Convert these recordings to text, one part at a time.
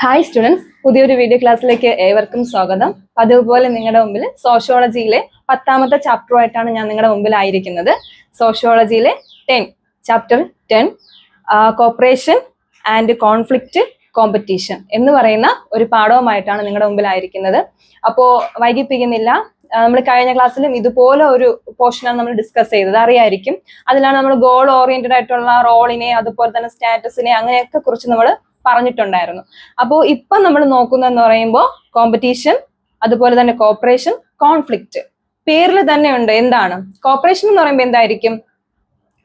Hi students, പുതിയൊരു video ക്ലാസ്സിലേക്ക് ഏവർക്കും സ്വാഗതം. അതുപോലെ നിങ്ങളുടെ മുമ്പിൽ സോഷ്യോളജിയിലെ 10ാമത്തെ ചാപ്റ്ററുമായിട്ടാണ് ഞാൻ നിങ്ങളുടെ മുമ്പിലായിരിക്കുന്നത്. സോഷ്യോളജിയിലെ chapter 10 cooperation and conflict competition എന്ന് പറയുന്ന ഒരു പാഠവുമായിട്ടാണ് നിങ്ങളുടെ മുമ്പിലായിരിക്കുന്നത്. അപ്പോൾ വൈകിപ്പിക്കുന്നില്ല, നമ്മൾ കഴിഞ്ഞ ക്ലാസ്സിലും ഇതുപോലെ ഒരു പോർഷനാണ് നമ്മൾ ഡിസ്കസ് ചെയ്തത്, അറിയായിരിക്കും. അതിലാണ് നമ്മൾ ഗോൾ ഓറിയന്റഡ് ആയിട്ടുള്ള റോളിനെ, അതുപോലെ തന്നെ സ്റ്റാറ്റസിനെ, അങ്ങനെയൊക്കെ കുറിച്ച് നമ്മൾ പറഞ്ഞിട്ടുണ്ടായിരുന്നു. അപ്പോൾ ഇപ്പൊ നമ്മൾ നോക്കുന്നതെന്ന് പറയുമ്പോൾ കോമ്പറ്റീഷൻ, അതുപോലെ തന്നെ കോപ്പറേഷൻ, കോൺഫ്ലിക്റ്റ്. പേരിൽ തന്നെ ഉണ്ട്. എന്താണ് കോപ്പറേഷൻ എന്ന് പറയുമ്പോൾ? എന്തായിരിക്കും?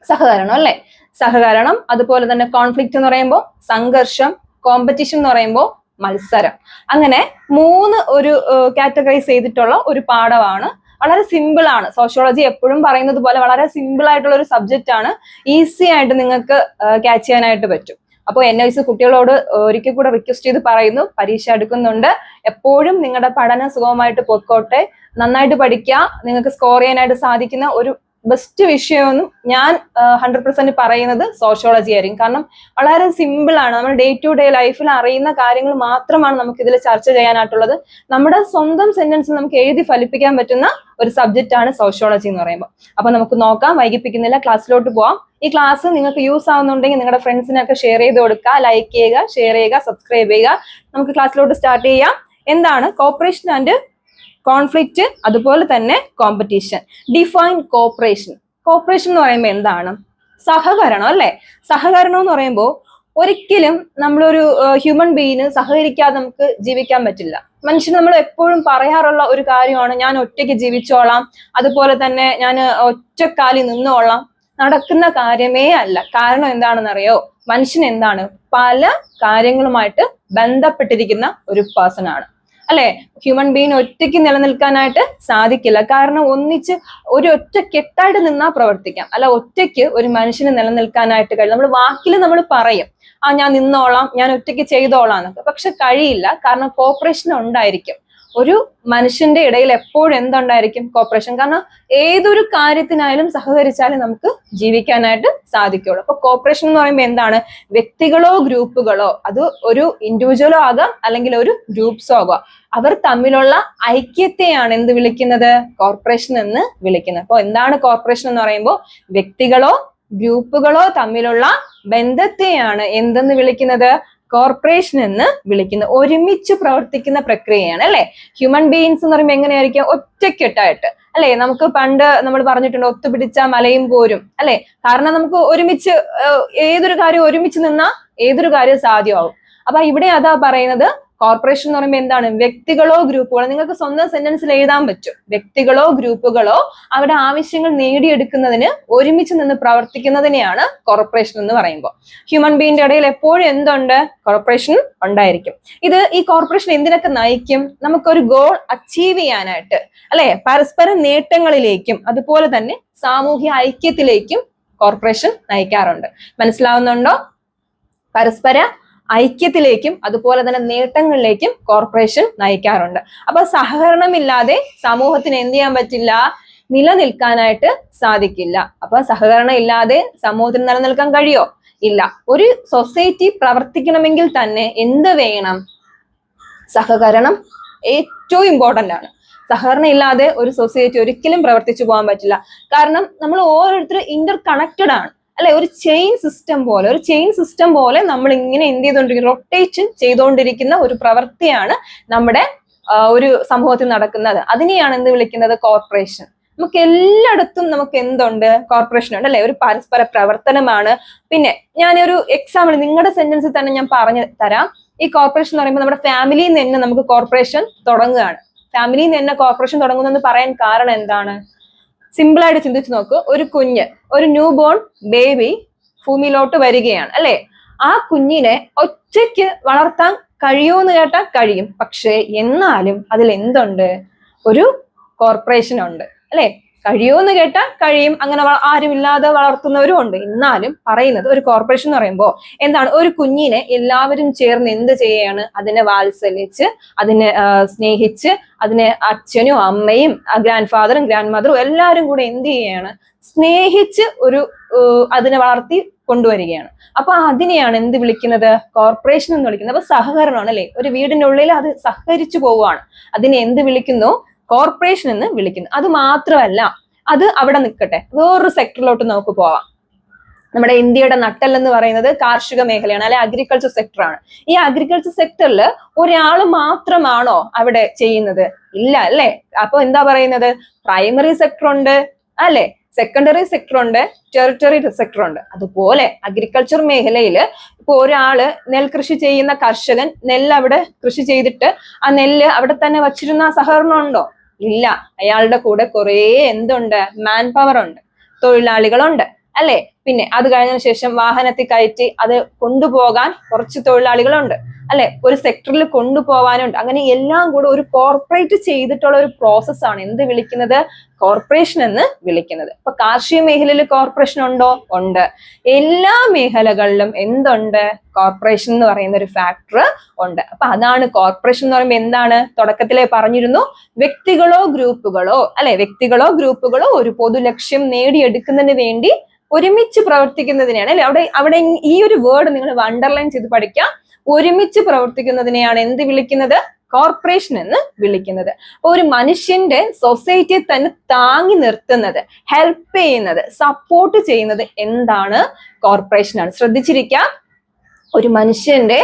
സഹകരണം, അല്ലെ? സഹകരണം. അതുപോലെ തന്നെ കോൺഫ്ലിക്റ്റ് എന്ന് പറയുമ്പോൾ സംഘർഷം, കോമ്പറ്റീഷൻ എന്ന് പറയുമ്പോൾ മത്സരം. അങ്ങനെ 3 ഒരു കാറ്റഗറൈസ് ചെയ്തിട്ടുള്ള ഒരു പാഠമാണ്. വളരെ സിമ്പിൾ ആണ്. സോഷ്യോളജി എപ്പോഴും പറയുന്നത് പോലെ വളരെ സിമ്പിൾ ആയിട്ടുള്ള ഒരു സബ്ജക്റ്റ് ആണ്. ഈസി ആയിട്ട് നിങ്ങൾക്ക് ക്യാച്ച് ചെയ്യാനായിട്ട് പറ്റും. അപ്പോൾ NIC കുട്ടികളോട് ഒരിക്കൽ കൂടെ റിക്വസ്റ്റ് ചെയ്ത് പറയുന്നു, പരീക്ഷ എടുക്കുന്നുണ്ട്, എപ്പോഴും നിങ്ങളുടെ പഠനം സുഗമമായിട്ട് പൊക്കോട്ടെ, നന്നായിട്ട് പഠിക്കുക. നിങ്ങൾക്ക് സ്കോർ ചെയ്യാനായിട്ട് സാധിക്കുന്ന ഒരു ബെസ്റ്റ് വിഷയമൊന്നും ഞാൻ 100% പറയുന്നത് സോഷ്യോളജി ആയിരിക്കും. കാരണം വളരെ സിമ്പിൾ ആണ്. നമ്മൾ ഡേ ടു ഡേ ലൈഫിൽ അറിയുന്ന കാര്യങ്ങൾ മാത്രമാണ് നമുക്ക് ഇതിൽ ചർച്ച ചെയ്യാനായിട്ടുള്ളത്. നമ്മുടെ സ്വന്തം സെന്റൻസിൽ നമുക്ക് എഴുതി ഫലിപ്പിക്കാൻ പറ്റുന്ന ഒരു സബ്ജക്റ്റ് ആണ് സോഷ്യോളജി എന്ന് പറയുമ്പോൾ. അപ്പൊ നമുക്ക് നോക്കാം, വൈകിപ്പിക്കുന്നില്ല, ക്ലാസ്സിലോട്ട് പോവാം. ഈ ക്ലാസ് നിങ്ങൾക്ക് യൂസ് ആവുന്നുണ്ടെങ്കിൽ നിങ്ങളുടെ ഫ്രണ്ട്സിനൊക്കെ ഷെയർ ചെയ്ത് കൊടുക്കുക, ലൈക്ക് ചെയ്യുക, ഷെയർ ചെയ്യുക, സബ്സ്ക്രൈബ് ചെയ്യുക. നമുക്ക് ക്ലാസ്സിലോട്ട് സ്റ്റാർട്ട് ചെയ്യാം. എന്താണ് കോപ്പറേഷൻ ആൻഡ് കോൺഫ്ലിക്റ്റ്, അതുപോലെ തന്നെ കോമ്പറ്റീഷൻ? Define corporation. കോപ്പറേഷൻ എന്ന് പറയുമ്പോൾ എന്താണ്? സഹകരണം, അല്ലെ? സഹകരണം എന്ന് പറയുമ്പോൾ ഒരിക്കലും നമ്മളൊരു ഹ്യൂമൻ ബീയിന് സഹകരിക്കാതെ നമുക്ക് ജീവിക്കാൻ പറ്റില്ല. മനുഷ്യന് നമ്മൾ എപ്പോഴും പറയാറുള്ള ഒരു കാര്യമാണ്, ഞാൻ ഒറ്റയ്ക്ക് ജീവിച്ചോളാം, അതുപോലെ തന്നെ ഞാൻ ഒറ്റക്കാലിൽ നിന്നോളാം. നടക്കുന്ന കാര്യമേ അല്ല. കാരണം എന്താണെന്നറിയോ? മനുഷ്യൻ എന്താണ്? പല കാര്യങ്ങളുമായിട്ട് ബന്ധപ്പെട്ടിരിക്കുന്ന ഒരു പേഴ്സൺ ആണ്, അല്ലെ? ഹ്യൂമൻ ബീയിന് ഒറ്റയ്ക്ക് നിലനിൽക്കാനായിട്ട് സാധിക്കില്ല. കാരണം ഒന്നിച്ച് ഒരു ഒറ്റ കെട്ടായിട്ട് നിന്നാ പ്രവർത്തിക്കാം, അല്ല ഒറ്റയ്ക്ക് ഒരു മനുഷ്യന് നിലനിൽക്കാനായിട്ട് കഴിയും. നമ്മൾ വാക്കിൽ നമ്മൾ പറയും, ഞാൻ നിന്നോളാം, ഞാൻ ഒറ്റയ്ക്ക് ചെയ്തോളാം എന്നൊക്കെ, പക്ഷെ കഴിയില്ല. കാരണം കോപ്പറേഷൻ ഉണ്ടായിരിക്കും. ഒരു മനുഷ്യന്റെ ഇടയിൽ എപ്പോഴും എന്തുണ്ടായിരിക്കും? കോപ്പറേഷൻ. കാരണം ഏതൊരു കാര്യത്തിനായാലും സഹകരിച്ചാലും നമുക്ക് ജീവിക്കാനായിട്ട് സാധിക്കുള്ളൂ. അപ്പൊ കോപ്പറേഷൻ എന്ന് പറയുമ്പോൾ എന്താണ്? വ്യക്തികളോ ഗ്രൂപ്പുകളോ, അത് ഒരു ഇൻഡിവിജ്വലോ ആകാം, അല്ലെങ്കിൽ ഒരു ഗ്രൂപ്പ്സോ ആകാം, അവർ തമ്മിലുള്ള ഐക്യത്തെയാണ് എന്ത് വിളിക്കുന്നത്? കോർപ്പറേഷൻ എന്ന് വിളിക്കുന്നത്. അപ്പൊ എന്താണ് കോർപ്പറേഷൻ എന്ന് പറയുമ്പോൾ? വ്യക്തികളോ ഗ്രൂപ്പുകളോ തമ്മിലുള്ള ബന്ധത്തെയാണ് എന്തെന്ന് വിളിക്കുന്നത്? കോർപ്പറേഷൻ എന്ന് വിളിക്കുന്നത്. ഒരുമിച്ച് പ്രവർത്തിക്കുന്ന പ്രക്രിയയാണ്, അല്ലെ? ഹ്യൂമൻ ബീയിങ്സ് എന്ന് പറയുമ്പോൾ എങ്ങനെയായിരിക്കും? ഒറ്റക്കെട്ടായിട്ട്, അല്ലെ? നമുക്ക് പണ്ട് നമ്മൾ പറഞ്ഞിട്ടുണ്ട്, ഒത്തുപിടിച്ച മലയും പോരും, അല്ലെ? കാരണം നമുക്ക് ഒരുമിച്ച് ഏതൊരു കാര്യം ഒരുമിച്ച് നിന്നാൽ ഏതൊരു കാര്യം സാധ്യമാവും. അപ്പൊ ഇവിടെ അതാ പറയുന്നത്. കോർപ്പറേഷൻ എന്ന് പറയുമ്പോൾ എന്താണ്? വ്യക്തികളോ ഗ്രൂപ്പുകളോ, നിങ്ങൾക്ക് സ്വന്തം സെന്റൻസിൽ എഴുതാൻ പറ്റും. വ്യക്തികളോ ഗ്രൂപ്പുകളോ അവരുടെ ആവശ്യങ്ങൾ നേടിയെടുക്കുന്നതിന് ഒരുമിച്ച് നിന്ന് പ്രവർത്തിക്കുന്നതിനെയാണ് കോർപ്പറേഷൻ എന്ന് പറയുമ്പോൾ. ഹ്യൂമൻ ബീയിന്റെ ഇടയിൽ എപ്പോഴും എന്തുണ്ട്? കോർപ്പറേഷൻ ഉണ്ടായിരിക്കും. ഈ കോർപ്പറേഷൻ എന്തിനൊക്കെ നയിക്കും? നമുക്കൊരു ഗോൾ അച്ചീവ് ചെയ്യാനായിട്ട്, അല്ലെ? പരസ്പര നേട്ടങ്ങളിലേക്കും അതുപോലെ തന്നെ സാമൂഹ്യ ഐക്യത്തിലേക്കും കോർപ്പറേഷൻ നയിക്കാറുണ്ട്. മനസ്സിലാവുന്നുണ്ടോ? പരസ്പര ഐക്യത്തിലേക്കും അതുപോലെ തന്നെ നേട്ടങ്ങളിലേക്കും കോർപ്പറേഷൻ നയിക്കാറുണ്ട്. അപ്പൊ സഹകരണമില്ലാതെ സമൂഹത്തിന് എന്ത് ചെയ്യാൻ പറ്റില്ല? നിലനിൽക്കാനായിട്ട് സാധിക്കില്ല. അപ്പൊ സഹകരണം ഇല്ലാതെ സമൂഹത്തിന് നിലനിൽക്കാൻ കഴിയോ? ഇല്ല. ഒരു സൊസൈറ്റി പ്രവർത്തിക്കണമെങ്കിൽ തന്നെ എന്ത് വേണം? സഹകരണം ഏറ്റവും ഇമ്പോർട്ടന്റ് ആണ്. സഹകരണം ഇല്ലാതെ ഒരു സൊസൈറ്റി ഒരിക്കലും പ്രവർത്തിച്ചു പോകാൻ പറ്റില്ല. കാരണം നമ്മൾ ഓരോരുത്തരും ഇന്റർ കണക്റ്റഡ് ആണ്, അല്ലെ? ഒരു ചെയിൻ സിസ്റ്റം പോലെ നമ്മൾ ഇങ്ങനെ എന്ത് ചെയ്തുകൊണ്ടിരിക്കുന്ന, റൊട്ടേറ്റ് ചെയ്തുകൊണ്ടിരിക്കുന്ന ഒരു പ്രവൃത്തിയാണ് നമ്മുടെ ഒരു സമൂഹത്തിൽ നടക്കുന്നത്. അതിനെയാണ് എന്ത് വിളിക്കുന്നത്? കോർപ്പറേഷൻ. നമുക്ക് എല്ലായിടത്തും നമുക്ക് എന്തുണ്ട്? കോർപ്പറേഷൻ ഉണ്ട്, അല്ലെ? ഒരു പരസ്പര പ്രവർത്തനമാണ്. പിന്നെ ഞാനൊരു എക്സാമ്പിൾ നിങ്ങളുടെ സെന്റൻസിൽ തന്നെ ഞാൻ പറഞ്ഞു തരാം. ഈ കോർപ്പറേഷൻ എന്ന് പറയുമ്പോൾ നമ്മുടെ ഫാമിലിയിൽ നിന്ന് തന്നെ നമുക്ക് കോർപ്പറേഷൻ തുടങ്ങുകയാണ്. ഫാമിലിയിൽ നിന്ന് തന്നെ കോർപ്പറേഷൻ തുടങ്ങുന്നെന്ന് പറയാൻ കാരണം എന്താണ്? സിമ്പിൾ ആയിട്ട് ചിന്തിച്ചു നോക്കൂ. ഒരു കുഞ്ഞ്, ഒരു ന്യൂ ബോൺ ബേബി ഭൂമിയിലോട്ട് വരികയാണ്, അല്ലെ? ആ കുഞ്ഞിനെ ഒറ്റയ്ക്ക് വളർത്താൻ കഴിയുമെന്ന് കേട്ടാൽ കഴിയും. പക്ഷെ എന്നാലും അതിൽ എന്തുണ്ട്? ഒരു കോർപ്പറേഷൻ ഉണ്ട്, അല്ലെ? കഴിയുമെന്ന് കേട്ടാൽ കഴിയും, അങ്ങനെ ആരുമില്ലാതെ വളർത്തുന്നവരും ഉണ്ട്. എന്നാലും പറയുന്നത് ഒരു കോർപ്പറേഷൻ എന്ന് പറയുമ്പോൾ എന്താണ്, ഒരു കുഞ്ഞിനെ എല്ലാവരും ചേർന്ന് എന്ത് ചെയ്യാണ്, അതിനെ വാത്സല്യിച്ച്, അതിനെ സ്നേഹിച്ച്, അതിനെ അച്ഛനും അമ്മയും ഗ്രാൻഡ് ഫാദറും ഗ്രാൻഡ് മദറും എല്ലാവരും കൂടെ എന്ത് ചെയ്യാണ്, സ്നേഹിച്ച് അതിനെ വളർത്തി കൊണ്ടുവരികയാണ്. അപ്പൊ അതിനെയാണ് എന്ത് വിളിക്കുന്നത്, കോർപ്പറേഷൻ എന്ന് വിളിക്കുന്നത്. അപ്പൊ സഹകരണമാണ് അല്ലെ, ഒരു വീടിനുള്ളിൽ അത് സഹകരിച്ചു പോവുകയാണ്. അതിനെ എന്ത് വിളിക്കുന്നു, കോർപ്പറേഷൻ എന്ന് വിളിക്കുന്നു. അത് മാത്രമല്ല, അത് അവിടെ നിൽക്കട്ടെ, വേറൊരു സെക്ടറിലോട്ട് നമുക്ക് പോവാം. നമ്മുടെ ഇന്ത്യയുടെ നട്ടെല്ലെന്ന് പറയുന്നത് കാർഷിക മേഖലയാണ്, അല്ലെ അഗ്രികൾച്ചർ സെക്ടറാണ്. ഈ അഗ്രികൾച്ചർ സെക്ടറിൽ ഒരാൾ മാത്രമാണോ അവിടെ ചെയ്യുന്നത്? ഇല്ല അല്ലെ. അപ്പൊ എന്താ പറയുന്നത്, പ്രൈമറി സെക്ടർ ഉണ്ട് അല്ലെ, സെക്കൻഡറി സെക്ടർ ഉണ്ട്, ടെറിട്ടറി സെക്ടർ ഉണ്ട്. അതുപോലെ അഗ്രികൾച്ചർ മേഖലയിൽ ഇപ്പൊ ഒരാള് നെൽകൃഷി ചെയ്യുന്ന കർഷകൻ നെല്ല് അവിടെ കൃഷി ചെയ്തിട്ട് ആ നെല്ല് അവിടെ തന്നെ വച്ചിരുന്ന സഹകരണം ഉണ്ടോ? ഇല്ല. അയാളുടെ കൂടെ കുറേ എന്തുണ്ട്, മാൻ പവർ ഉണ്ട്, തൊഴിലാളികളുണ്ട് അല്ലെ. പിന്നെ അത് കഴിഞ്ഞതിന് ശേഷം വാഹനത്തിൽ കയറ്റി അത് കൊണ്ടുപോകാൻ കുറച്ച് തൊഴിലാളികളുണ്ട് അല്ലെ, ഒരു സെക്ടറിൽ കൊണ്ടുപോകാനുണ്ട്. അങ്ങനെ എല്ലാം കൂടെ ഒരു കോർപ്പറേറ്റ് ചെയ്തിട്ടുള്ള ഒരു പ്രോസസ്സാണ് എന്ത് വിളിക്കുന്നത്, കോർപ്പറേഷൻ എന്ന് വിളിക്കുന്നത്. അപ്പൊ കാർഷിക മേഖലയിൽ കോർപ്പറേഷൻ ഉണ്ടോ? ഉണ്ട്. എല്ലാ മേഖലകളിലും എന്തുണ്ട്, കോർപ്പറേഷൻ എന്ന് പറയുന്ന ഒരു ഫാക്ടർ ഉണ്ട്. അപ്പൊ അതാണ് കോർപ്പറേഷൻ എന്ന് പറയുമ്പോൾ എന്താണ്, തുടക്കത്തിലെ പറഞ്ഞിരുന്നു, വ്യക്തികളോ ഗ്രൂപ്പുകളോ അല്ലെ, വ്യക്തികളോ ഗ്രൂപ്പുകളോ ഒരു പൊതു ലക്ഷ്യം നേടിയെടുക്കുന്നതിന് വേണ്ടി ഒരുമിച്ച് പ്രവർത്തിക്കുന്നതിനെയാണ് അല്ലെ. അവിടെ ഈ ഒരു വേർഡ് നിങ്ങൾ അണ്ടർലൈൻ ചെയ്ത് പഠിക്കാം. ഒരുമിച്ച് പ്രവർത്തിക്കുന്നതിനെയാണ് എന്ത് വിളിക്കുന്നത്, കോർപ്പറേഷൻ എന്ന് വിളിക്കുന്നത്. ഒരു മനുഷ്യന്റെ സൊസൈറ്റിയെ തന്നെ താങ്ങി നിർത്തുന്നത്, ഹെൽപ്പ് ചെയ്യുന്നത്, സപ്പോർട്ട് ചെയ്യുന്നത് എന്താണ്, കോർപ്പറേഷനാണ്. ശ്രദ്ധിച്ചിരിക്കാം, ഒരു മനുഷ്യന്റെ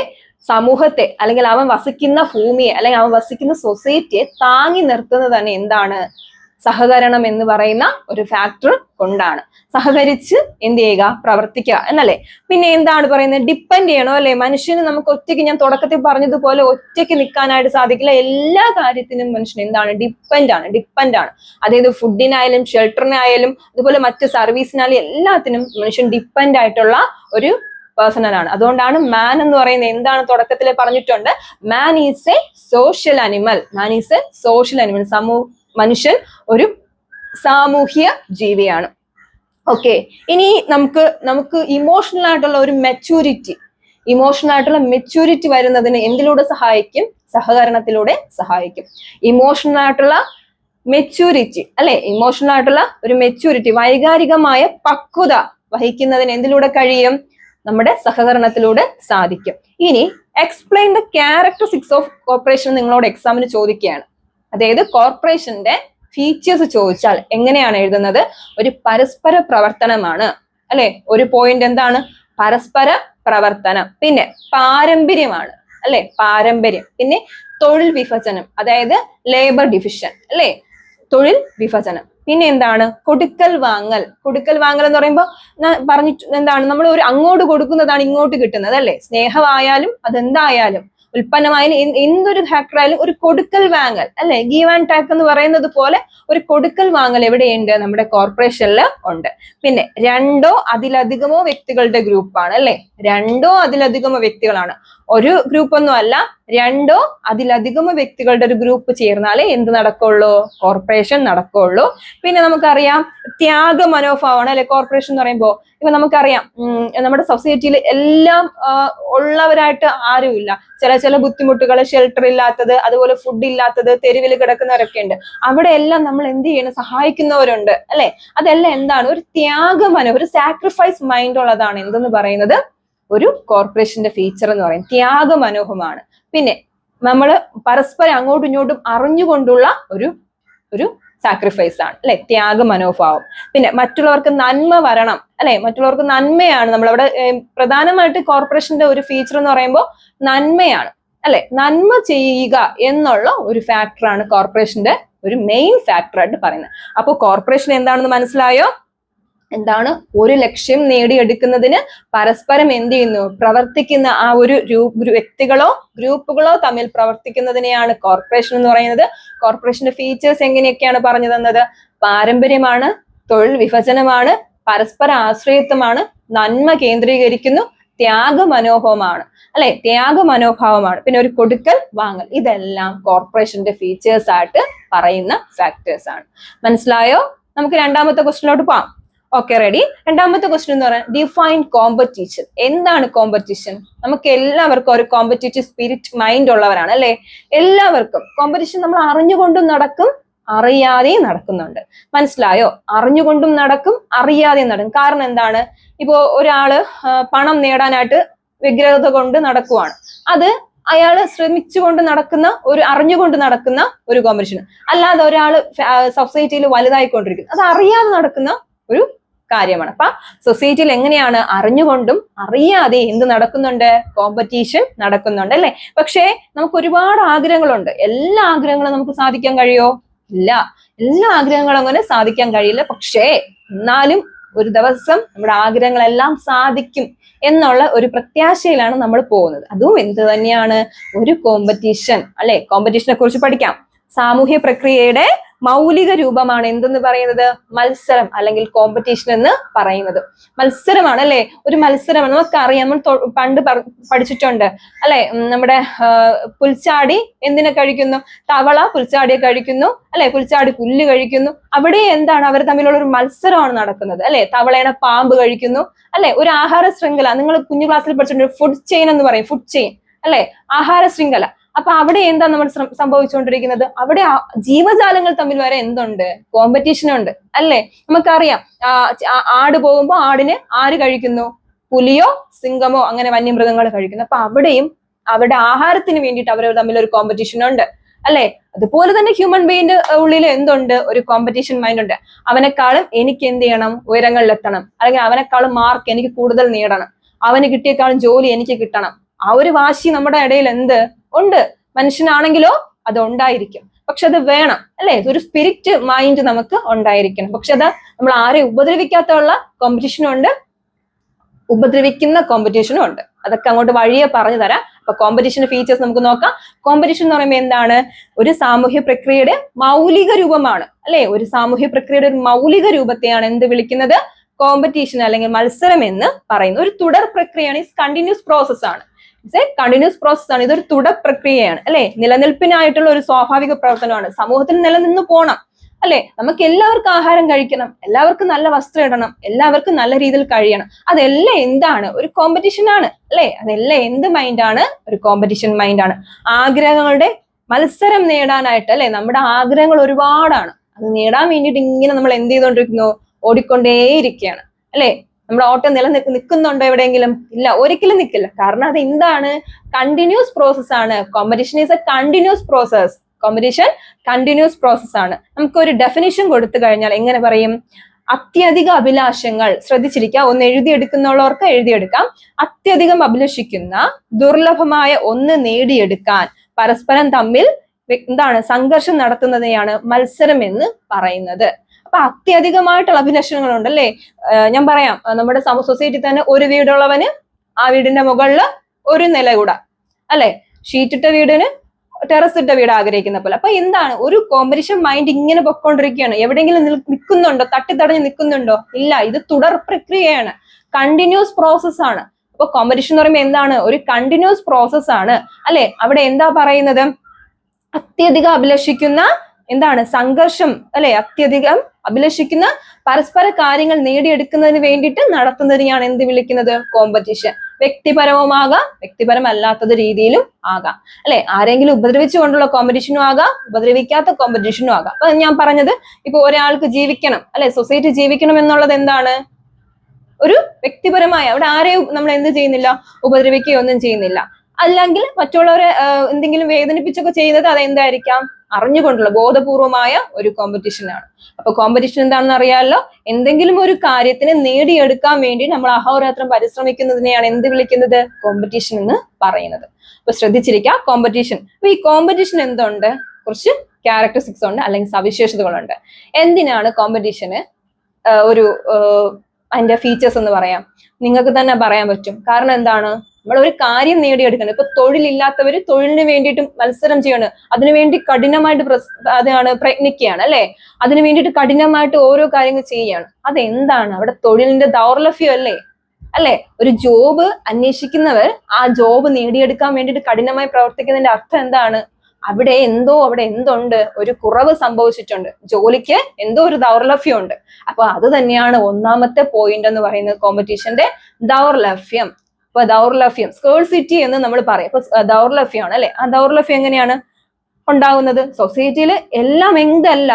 സമൂഹത്തെ അല്ലെങ്കിൽ അവൻ വസിക്കുന്ന ഭൂമിയെ അല്ലെങ്കിൽ അവൻ വസിക്കുന്ന സൊസൈറ്റിയെ താങ്ങി നിർത്തുന്നത് തന്നെ എന്താണ്, സഹകരണം എന്ന് പറയുന്ന ഒരു ഫാക്ടർ കൊണ്ടാണ്. സഹകരിച്ച് എന്ത് ചെയ്യുക, പ്രവർത്തിക്കുക എന്നല്ലേ. പിന്നെ എന്താണ് പറയുന്നത്, ഡിപ്പെൻഡ് ചെയ്യണോ അല്ലെ. മനുഷ്യന് നമുക്ക് ഒറ്റയ്ക്ക്, ഞാൻ തുടക്കത്തിൽ പറഞ്ഞതുപോലെ ഒറ്റയ്ക്ക് നിൽക്കാനായിട്ട് സാധിക്കില്ല. എല്ലാ കാര്യത്തിനും മനുഷ്യൻ എന്താണ്, ഡിപ്പെൻഡ് ആണ്. അതായത് ഫുഡിനായാലും ഷെൽട്ടറിനായാലും അതുപോലെ മറ്റ് സർവീസിനായാലും എല്ലാത്തിനും മനുഷ്യൻ ഡിപ്പെൻഡ് ആയിട്ടുള്ള ഒരു പേഴ്സണലാണ്. അതുകൊണ്ടാണ് മാൻ എന്ന് പറയുന്നത് എന്താണ്, തുടക്കത്തിൽ പറഞ്ഞിട്ടുണ്ട്, man is A social animal. മനുഷ്യൻ ഒരു സാമൂഹ്യ ജീവിയാണ്. ഓക്കെ, ഇനി നമുക്ക് ഇമോഷണൽ ആയിട്ടുള്ള ഒരു മെച്യൂരിറ്റി വരുന്നതിന് എന്തിലൂടെ സഹായിക്കും, സഹകരണത്തിലൂടെ സഹായിക്കും. ഇമോഷണൽ ആയിട്ടുള്ള മെച്യൂരിറ്റി അല്ലെ, ഒരു മെച്യൂരിറ്റി, വൈകാരികമായ പക്വത വഹിക്കുന്നതിന് എന്തിലൂടെ കഴിയും, നമ്മുടെ സഹകരണത്തിലൂടെ സാധിക്കും. ഇനി explain the characteristics of corporation നിങ്ങളോട് എക്സാമിന് ചോദിക്കുകയാണ്. അതായത് കോർപ്പറേഷന്റെ ഫീച്ചേഴ്സ് ചോദിച്ചാൽ എങ്ങനെയാണ് എഴുതുന്നത്, ഒരു പരസ്പര പ്രവർത്തനമാണ് അല്ലെ. ഒരു പോയിന്റ് എന്താണ്, പരസ്പര പ്രവർത്തനം. പിന്നെ പാരമ്പര്യമാണ് അല്ലെ, പാരമ്പര്യം. പിന്നെ തൊഴിൽ വിഭജനം, അതായത് ലേബർ ഡിവിഷൻ അല്ലെ, തൊഴിൽ വിഭജനം. പിന്നെ എന്താണ്, കൊടുക്കൽ വാങ്ങൽ എന്ന് പറയുമ്പോൾ പറഞ്ഞിട്ട് എന്താണ്, നമ്മൾ ഒരു അങ്ങോട്ട് കൊടുക്കുന്നതാണ് ഇങ്ങോട്ട് കിട്ടുന്നത് അല്ലെ. സ്നേഹമായാലും അതെന്തായാലും ഉൽപ്പന്നമായാലും എന്തൊരു ഫാക്ടറായാലും ഒരു കൊടുക്കൽ വാങ്ങൽ അല്ലെ, ഗീവ് ആൻഡ് ടേക്ക് എന്ന് പറയുന്നത് പോലെ ഒരു കൊടുക്കൽ വാങ്ങൽ എവിടെയുണ്ട്, നമ്മുടെ കോർപ്പറേഷനിൽ ഉണ്ട്. പിന്നെ രണ്ടോ അതിലധികമോ വ്യക്തികളുടെ ഗ്രൂപ്പാണ് അല്ലെ, രണ്ടോ അതിലധികമോ വ്യക്തികളാണ്, ഒരു ഗ്രൂപ്പ് ഒന്നും അല്ല, രണ്ടോ അതിലധികമോ വ്യക്തികളുടെ ഒരു ഗ്രൂപ്പ് ചേർന്നാലേ എന്ത് നടക്കുള്ളൂ, കോർപ്പറേഷൻ നടക്കുള്ളൂ. പിന്നെ നമുക്കറിയാം ത്യാഗ മനോഭാവമാണ് അല്ലെ കോർപ്പറേഷൻ എന്ന് പറയുമ്പോൾ. ഇപ്പൊ നമുക്കറിയാം നമ്മുടെ സൊസൈറ്റിയിൽ എല്ലാം ഉള്ളവരായിട്ട് ആരുമില്ല. ചില ബുദ്ധിമുട്ടുകൾ, ഷെൽട്ടർ ഇല്ലാത്തത്, അതുപോലെ ഫുഡ് ഇല്ലാത്തത്, തെരുവിൽ കിടക്കുന്നവരൊക്കെ ഉണ്ട്. അവിടെ എല്ലാം നമ്മൾ എന്ത് ചെയ്യണം, സഹായിക്കുന്നവരുണ്ട് അല്ലെ. അതെല്ലാം എന്താണ്, ഒരു ഒരു സാക്രിഫൈസ് മൈൻഡ് ഉള്ളതാണ് എന്തെന്ന് പറയുന്നത്, ഒരു കോർപ്പറേഷന്റെ ഫീച്ചർ എന്ന് പറയും, ത്യാഗ മനോഹമാണ്. പിന്നെ നമ്മൾ പരസ്പരം അങ്ങോട്ടും ഇങ്ങോട്ടും അറിഞ്ഞുകൊണ്ടുള്ള ഒരു സാക്രിഫൈസ് ആണ് അല്ലെ, ത്യാഗ മനോഭാവം. പിന്നെ മറ്റുള്ളവർക്ക് നന്മ വരണം അല്ലെ, മറ്റുള്ളവർക്ക് നന്മയാണ് നമ്മളവിടെ പ്രധാനമായിട്ട് കോർപ്പറേഷന്റെ ഒരു ഫീച്ചർ എന്ന് പറയുമ്പോൾ നന്മയാണ് അല്ലെ. നന്മ ചെയ്യുക എന്നുള്ള ഒരു ഫാക്ടറാണ് കോർപ്പറേഷന്റെ ഒരു മെയിൻ ഫാക്ടറായിട്ട് പറയുന്നത്. അപ്പോൾ കോർപ്പറേഷൻ എന്താണെന്ന് മനസ്സിലായോ? എന്താണ്, ഒരു ലക്ഷ്യം നേടിയെടുക്കുന്നതിന് പരസ്പരം എന്ത് ചെയ്യുന്നു, പ്രവർത്തിക്കുന്ന ആ ഒരു വ്യക്തികളോ ഗ്രൂപ്പുകളോ തമ്മിൽ പ്രവർത്തിക്കുന്നതിനെയാണ് കോർപ്പറേഷൻ എന്ന് പറയുന്നത്. കോർപ്പറേഷന്റെ ഫീച്ചേഴ്സ് എങ്ങനെയൊക്കെയാണ് പറഞ്ഞു തന്നത്, പാരമ്പര്യമാണ്, തൊഴിൽ വിഭജനമാണ്, പരസ്പര ആശ്രയത്വമാണ്, നന്മ കേന്ദ്രീകരിക്കുന്നു, ത്യാഗ മനോഭാവമാണ് അല്ലെ, പിന്നെ ഒരു കൊടുക്കൽ വാങ്ങൽ. ഇതെല്ലാം കോർപ്പറേഷന്റെ ഫീച്ചേഴ്സ് ആയിട്ട് പറയുന്ന ഫാക്ടേഴ്സ് ആണ്. മനസ്സിലായോ? നമുക്ക് രണ്ടാമത്തെ ക്വസ്റ്റിനോട്ട് പോവാം. Okay, ready? രണ്ടാമത്തെ ക്വസ്റ്റ്യൻ എന്ന് പറയാൻ ഡിഫൈൻ കോമ്പറ്റീഷൻ. എന്താണ് കോമ്പറ്റീഷൻ? നമുക്ക് എല്ലാവർക്കും ഒരു കോമ്പറ്റീറ്റീവ് സ്പിരിറ്റ് മൈൻഡ് ഉള്ളവരാണ് അല്ലെ? എല്ലാവർക്കും കോമ്പറ്റീഷൻ നമ്മൾ അറിഞ്ഞുകൊണ്ടും നടക്കും, അറിയാതെയും നടക്കുന്നുണ്ട്. മനസ്സിലായോ? അറിഞ്ഞുകൊണ്ടും നടക്കും, അറിയാതെയും നടക്കും. കാരണം എന്താണ്? ഇപ്പോ ഒരാള് പണം നേടാനായിട്ട് വ്യഗ്രത കൊണ്ട് നടക്കുവാണ്. അത് അയാള് ശ്രമിച്ചുകൊണ്ട് നടക്കുന്ന അറിഞ്ഞുകൊണ്ട് നടക്കുന്ന ഒരു കോമ്പറ്റീഷൻ. അല്ലാതെ ഒരാള് സൊസൈറ്റിയിൽ വലുതായിക്കൊണ്ടിരിക്കുന്നു, അത് അറിയാതെ നടക്കുന്ന ഒരു കാര്യമാണ്. അപ്പൊ സൊസൈറ്റിയിൽ എങ്ങനെയാണ്? അറിഞ്ഞുകൊണ്ടും അറിയാതെ എന്ത് നടക്കുന്നുണ്ട്? കോമ്പറ്റീഷൻ നടക്കുന്നുണ്ട് അല്ലെ? പക്ഷേ നമുക്ക് ഒരുപാട് ആഗ്രഹങ്ങളുണ്ട്. എല്ലാ ആഗ്രഹങ്ങളും നമുക്ക് സാധിക്കാൻ കഴിയോ? ഇല്ല, എല്ലാ ആഗ്രഹങ്ങളും അങ്ങനെ സാധിക്കാൻ കഴിയില്ല. പക്ഷേ എന്നാലും ഒരു ദിവസം നമ്മുടെ ആഗ്രഹങ്ങളെല്ലാം സാധിക്കും എന്നുള്ള ഒരു പ്രത്യാശയിലാണ് നമ്മൾ പോകുന്നത്. അതും എന്ത് തന്നെയാണ്? ഒരു കോമ്പറ്റീഷൻ അല്ലെ? കോമ്പറ്റീഷനെ കുറിച്ച് പഠിക്കാം. സാമൂഹ്യ പ്രക്രിയയുടെ മൗലിക രൂപമാണ് എന്തെന്ന് പറയുന്നത്? മത്സരം അല്ലെങ്കിൽ കോമ്പറ്റീഷൻ എന്ന് പറയുന്നത്. മത്സരമാണ് അല്ലെ? ഒരു മത്സരമാണ്. നമുക്കറിയാം, നമ്മൾ പണ്ട് പഠിച്ചിട്ടുണ്ട് അല്ലെ? നമ്മുടെ പുൽച്ചാടി എന്തിനെ കഴിക്കുന്നു? തവള പുൽച്ചാടിയെ കഴിക്കുന്നു അല്ലെ? പുൽച്ചാടി പുല്ല് കഴിക്കുന്നു. അവിടെ എന്താണ്? അവർ തമ്മിലുള്ള ഒരു മത്സരമാണ് നടക്കുന്നത് അല്ലെ? തവളേനെ പാമ്പ് കഴിക്കുന്നു അല്ലെ? ഒരു ആഹാര ശൃംഖല. നിങ്ങൾ കുഞ്ഞു ക്ലാസ്സിൽ പഠിച്ചിട്ടുണ്ട്, ഫുഡ് ചെയിൻ എന്ന് പറയും. ഫുഡ് ചെയിൻ അല്ലെ? ആഹാര ശൃംഖല. അപ്പൊ അവിടെ എന്താ നമ്മൾ സംഭവിച്ചുകൊണ്ടിരിക്കുന്നത്? അവിടെ ജീവജാലങ്ങൾ തമ്മിൽ വരെ എന്തുണ്ട്? കോമ്പറ്റീഷൻ ഉണ്ട് അല്ലെ? നമുക്കറിയാം, ആട് പോകുമ്പോ ആടിനെ ആര് കഴിക്കുന്നു? പുലിയോ സിംഹമോ അങ്ങനെ വന്യമൃഗങ്ങൾ കഴിക്കുന്നു. അപ്പൊ അവിടെയും അവരുടെ ആഹാരത്തിന് വേണ്ടിയിട്ട് അവർ തമ്മിൽ ഒരു കോമ്പറ്റീഷൻ ഉണ്ട് അല്ലെ? അതുപോലെ തന്നെ ഹ്യൂമൻ ബീയിന്റെ ഉള്ളിൽ എന്തുണ്ട്? ഒരു കോമ്പറ്റീഷൻ മൈൻഡ് ഉണ്ട്. അവനെക്കാളും എനിക്ക് എന്ത് ചെയ്യണം? ഉയരങ്ങളിലെത്തണം, അല്ലെങ്കിൽ അവനെക്കാളും മാർക്ക് എനിക്ക് കൂടുതൽ നേടണം, അവന് കിട്ടിയേക്കാളും ജോലി എനിക്ക് കിട്ടണം. ആ ഒരു വാശി നമ്മുടെ ഇടയിൽ ഉണ്ട്. മനുഷ്യനാണെങ്കിലോ അത് ഉണ്ടായിരിക്കും. പക്ഷെ അത് വേണം അല്ലെ? ഒരു സ്പിരിറ്റ് മൈൻഡ് നമുക്ക് ഉണ്ടായിരിക്കണം. പക്ഷെ അത് നമ്മൾ ആരെയും ഉപദ്രവിക്കാത്തുള്ള കോമ്പറ്റീഷനും ഉണ്ട്, ഉപദ്രവിക്കുന്ന കോമ്പറ്റീഷനും ഉണ്ട്. അതൊക്കെ അങ്ങോട്ട് വഴിയെ പറഞ്ഞു തരാം. അപ്പൊ കോമ്പറ്റീഷൻ ഫീച്ചേഴ്സ് നമുക്ക് നോക്കാം. കോമ്പറ്റീഷൻ എന്ന് പറയുമ്പോൾ എന്താണ്? ഒരു സാമൂഹ്യ പ്രക്രിയയുടെ മൗലിക രൂപമാണ് അല്ലെ? ഒരു സാമൂഹ്യ പ്രക്രിയയുടെ ഒരു മൗലിക രൂപത്തെയാണ് എന്ത് വിളിക്കുന്നത്? കോമ്പറ്റീഷൻ അല്ലെങ്കിൽ മത്സരം എന്ന് പറയുന്നത്. ഒരു തുടർ പ്രക്രിയയാണ്. കണ്ടിന്യൂസ് പ്രോസസ് ആണ്. കണ്ടിന്യൂസ് പ്രോസസ് ആണ്. ഇതൊരു തുടർ പ്രക്രിയയാണ് അല്ലെ? നിലനിൽപ്പിനായിട്ടുള്ള ഒരു സ്വാഭാവിക പ്രവർത്തനമാണ്. സമൂഹത്തിൽ നിലനിന്ന് പോണം അല്ലെ? നമുക്ക് എല്ലാവർക്കും ആഹാരം കഴിക്കണം, എല്ലാവർക്കും നല്ല വസ്ത്രം ഇടണം, എല്ലാവർക്കും നല്ല രീതിയിൽ കഴിയണം. അതെല്ലാം എന്താണ്? ഒരു കോമ്പറ്റീഷൻ ആണ് അല്ലെ? അതെല്ലാം എന്ത് മൈൻഡാണ്? ഒരു കോമ്പറ്റീഷൻ മൈൻഡാണ്. ആഗ്രഹങ്ങളുടെ മത്സരം നേടാനായിട്ട് അല്ലെ? നമ്മുടെ ആഗ്രഹങ്ങൾ ഒരുപാടാണ്. അത് നേടാൻ വേണ്ടിയിട്ട് ഇങ്ങനെ നമ്മൾ എന്ത് ചെയ്തുകൊണ്ടിരിക്കുന്നു? ഓടിക്കൊണ്ടേയിരിക്കുകയാണ് അല്ലെ? നമ്മുടെ ഓട്ടം നിൽക്കുന്നുണ്ടോ എവിടെയെങ്കിലും? ഇല്ല, ഒരിക്കലും നിൽക്കില്ല. കാരണം അത് എന്താണ്? കണ്ടിന്യൂസ് പ്രോസസ് ആണ്. Competition is A continuous process. Competition continuous process ആണ്. നമുക്കൊരു ഡെഫിനിഷൻ കൊടുത്തു കഴിഞ്ഞാൽ എങ്ങനെ പറയും? അത്യധിക അഭിലാഷങ്ങൾ. ശ്രദ്ധിച്ചിരിക്കുക, ഒന്ന് എഴുതിയെടുക്കുന്നുള്ളവർക്ക് എഴുതിയെടുക്കാം. അത്യധികം അഭിലഷിക്കുന്ന ദുർലഭമായ ഒന്ന് നേടിയെടുക്കാൻ പരസ്പരം തമ്മിൽ എന്താണ്? സംഘർഷം നടത്തുന്നതിനെയാണ് മത്സരം എന്ന് പറയുന്നത്. അപ്പൊ അത്യധികമായിട്ടുള്ള അഭിലഷണങ്ങളുണ്ട് അല്ലെ? ഞാൻ പറയാം, നമ്മുടെ സൊസൈറ്റി തന്നെ ഒരു വീടുള്ളവന് ആ വീടിന്റെ മുകളിൽ ഒരു നില കൂടാ അല്ലെ? ഷീറ്റിട്ട വീടിന് ടെറസ് ഇട്ട വീട് ആഗ്രഹിക്കുന്ന പോലെ. അപ്പൊ എന്താണ്? ഒരു കോമ്പറ്റീഷൻ മൈൻഡ് ഇങ്ങനെ പൊക്കോണ്ടിരിക്കുകയാണ്. എവിടെയെങ്കിലും നിൽക്കുന്നുണ്ടോ? തട്ടിത്തടഞ്ഞ് നിൽക്കുന്നുണ്ടോ? ഇല്ല. ഇത് തുടർ പ്രക്രിയയാണ്, കണ്ടിന്യൂസ് പ്രോസസ് ആണ്. അപ്പൊ കോമ്പറ്റീഷൻ എന്ന് പറയുമ്പോൾ എന്താണ്? ഒരു കണ്ടിന്യൂസ് പ്രോസസ് ആണ് അല്ലെ? അവിടെ എന്താ പറയുന്നത്? അത്യധികം അഭിലഷിക്കുന്ന എന്താണ്? സംഘർഷം അല്ലെ? അത്യധികം അഭിലഷിക്കുന്ന പരസ്പര കാര്യങ്ങൾ നേടിയെടുക്കുന്നതിന് വേണ്ടിയിട്ട് നടത്തുന്നതിനെയാണ് എന്ത് വിളിക്കുന്നത്? കോമ്പറ്റീഷൻ. വ്യക്തിപരവുമാകാം, വ്യക്തിപരമല്ലാത്തത് രീതിയിലും ആകാം അല്ലെ? ആരെങ്കിലും ഉപദ്രവിച്ചുകൊണ്ടുള്ള കോമ്പറ്റീഷനും ആകാം, ഉപദ്രവിക്കാത്ത കോമ്പറ്റീഷനും ആകാം. അപ്പൊ ഞാൻ പറഞ്ഞത്, ഇപ്പൊ ഒരാൾക്ക് ജീവിക്കണം അല്ലെ? സൊസൈറ്റി ജീവിക്കണം എന്നുള്ളത് എന്താണ്? ഒരു വ്യക്തിപരമായ, അവിടെ ആരെയും നമ്മൾ എന്ത് ചെയ്യുന്നില്ല? ഉപദ്രവിക്കുകയോ ഒന്നും ചെയ്യുന്നില്ല. അല്ലെങ്കിൽ മറ്റുള്ളവരെ എന്തെങ്കിലും വേദനിപ്പിച്ചൊക്കെ ചെയ്യുന്നത് അതെന്തായിരിക്കാം? അറിഞ്ഞുകൊണ്ടുള്ള ബോധപൂർവമായ ഒരു കോമ്പറ്റീഷൻ ആണ്. അപ്പൊ കോമ്പറ്റീഷൻ എന്താണെന്ന് അറിയാമല്ലോ. എന്തെങ്കിലും ഒരു കാര്യത്തിന് നേടിയെടുക്കാൻ വേണ്ടി നമ്മൾ അഹോരാത്രം പരിശ്രമിക്കുന്നതിനെയാണ് എന്ത് വിളിക്കുന്നത്? കോമ്പറ്റീഷൻ എന്ന് പറയുന്നത്. അപ്പൊ ശ്രദ്ധിച്ചിരിക്കുക, കോമ്പറ്റീഷൻ. അപ്പൊ ഈ കോമ്പറ്റീഷൻ എന്തുണ്ട്? കുറച്ച് ക്യാരക്ടറിസ്റ്റിക്സ് ഉണ്ട് അല്ലെങ്കിൽ സവിശേഷതകളുണ്ട്. എന്തിനാണ് കോമ്പറ്റീഷന് ഒരു അതിന്റെ ഫീച്ചേഴ്സ് എന്ന് പറയാം? നിങ്ങൾക്ക് തന്നെ പറയാൻ പറ്റും. കാരണം എന്താണ്? നമ്മൾ ഒരു കാര്യം നേടിയെടുക്കണം. ഇപ്പൊ തൊഴിലില്ലാത്തവര് തൊഴിലിന് വേണ്ടിയിട്ട് മത്സരം ചെയ്യാണ്, അതിനുവേണ്ടി കഠിനമായിട്ട് പ്രയത്നിക്കുകയാണ് അല്ലെ? അതിനു വേണ്ടിയിട്ട് കഠിനമായിട്ട് ഓരോ കാര്യങ്ങൾ ചെയ്യുകയാണ്. അതെന്താണ്? അവിടെ തൊഴിലിന്റെ ദൗർലഭ്യം അല്ലെ? ഒരു ജോബ് അന്വേഷിക്കുന്നവർ ആ ജോബ് നേടിയെടുക്കാൻ വേണ്ടിയിട്ട് കഠിനമായി പ്രവർത്തിക്കുന്നതിന്റെ അർത്ഥം എന്താണ്? അവിടെ എന്തുണ്ട്, ഒരു കുറവ് സംഭവിച്ചിട്ടുണ്ട്, ജോലിക്ക് എന്തോ ഒരു ദൗർലഭ്യം ഉണ്ട്. അപ്പൊ അത് തന്നെയാണ് ഒന്നാമത്തെ പോയിന്റ് എന്ന് പറയുന്നത്, കോമ്പറ്റീഷന്റെ ദൗർലഭ്യം. അപ്പൊ ദൗർലഭ്യം, സ്കേഴ്സിറ്റി എന്ന് നമ്മൾ പറയും. അപ്പൊ ദൗർലഭ്യമാണ് അല്ലെ. ആ ദൗർലഭ്യം എങ്ങനെയാണ് ഉണ്ടാകുന്നത്? സൊസൈറ്റിയിൽ എല്ലാം എന്തല്ല,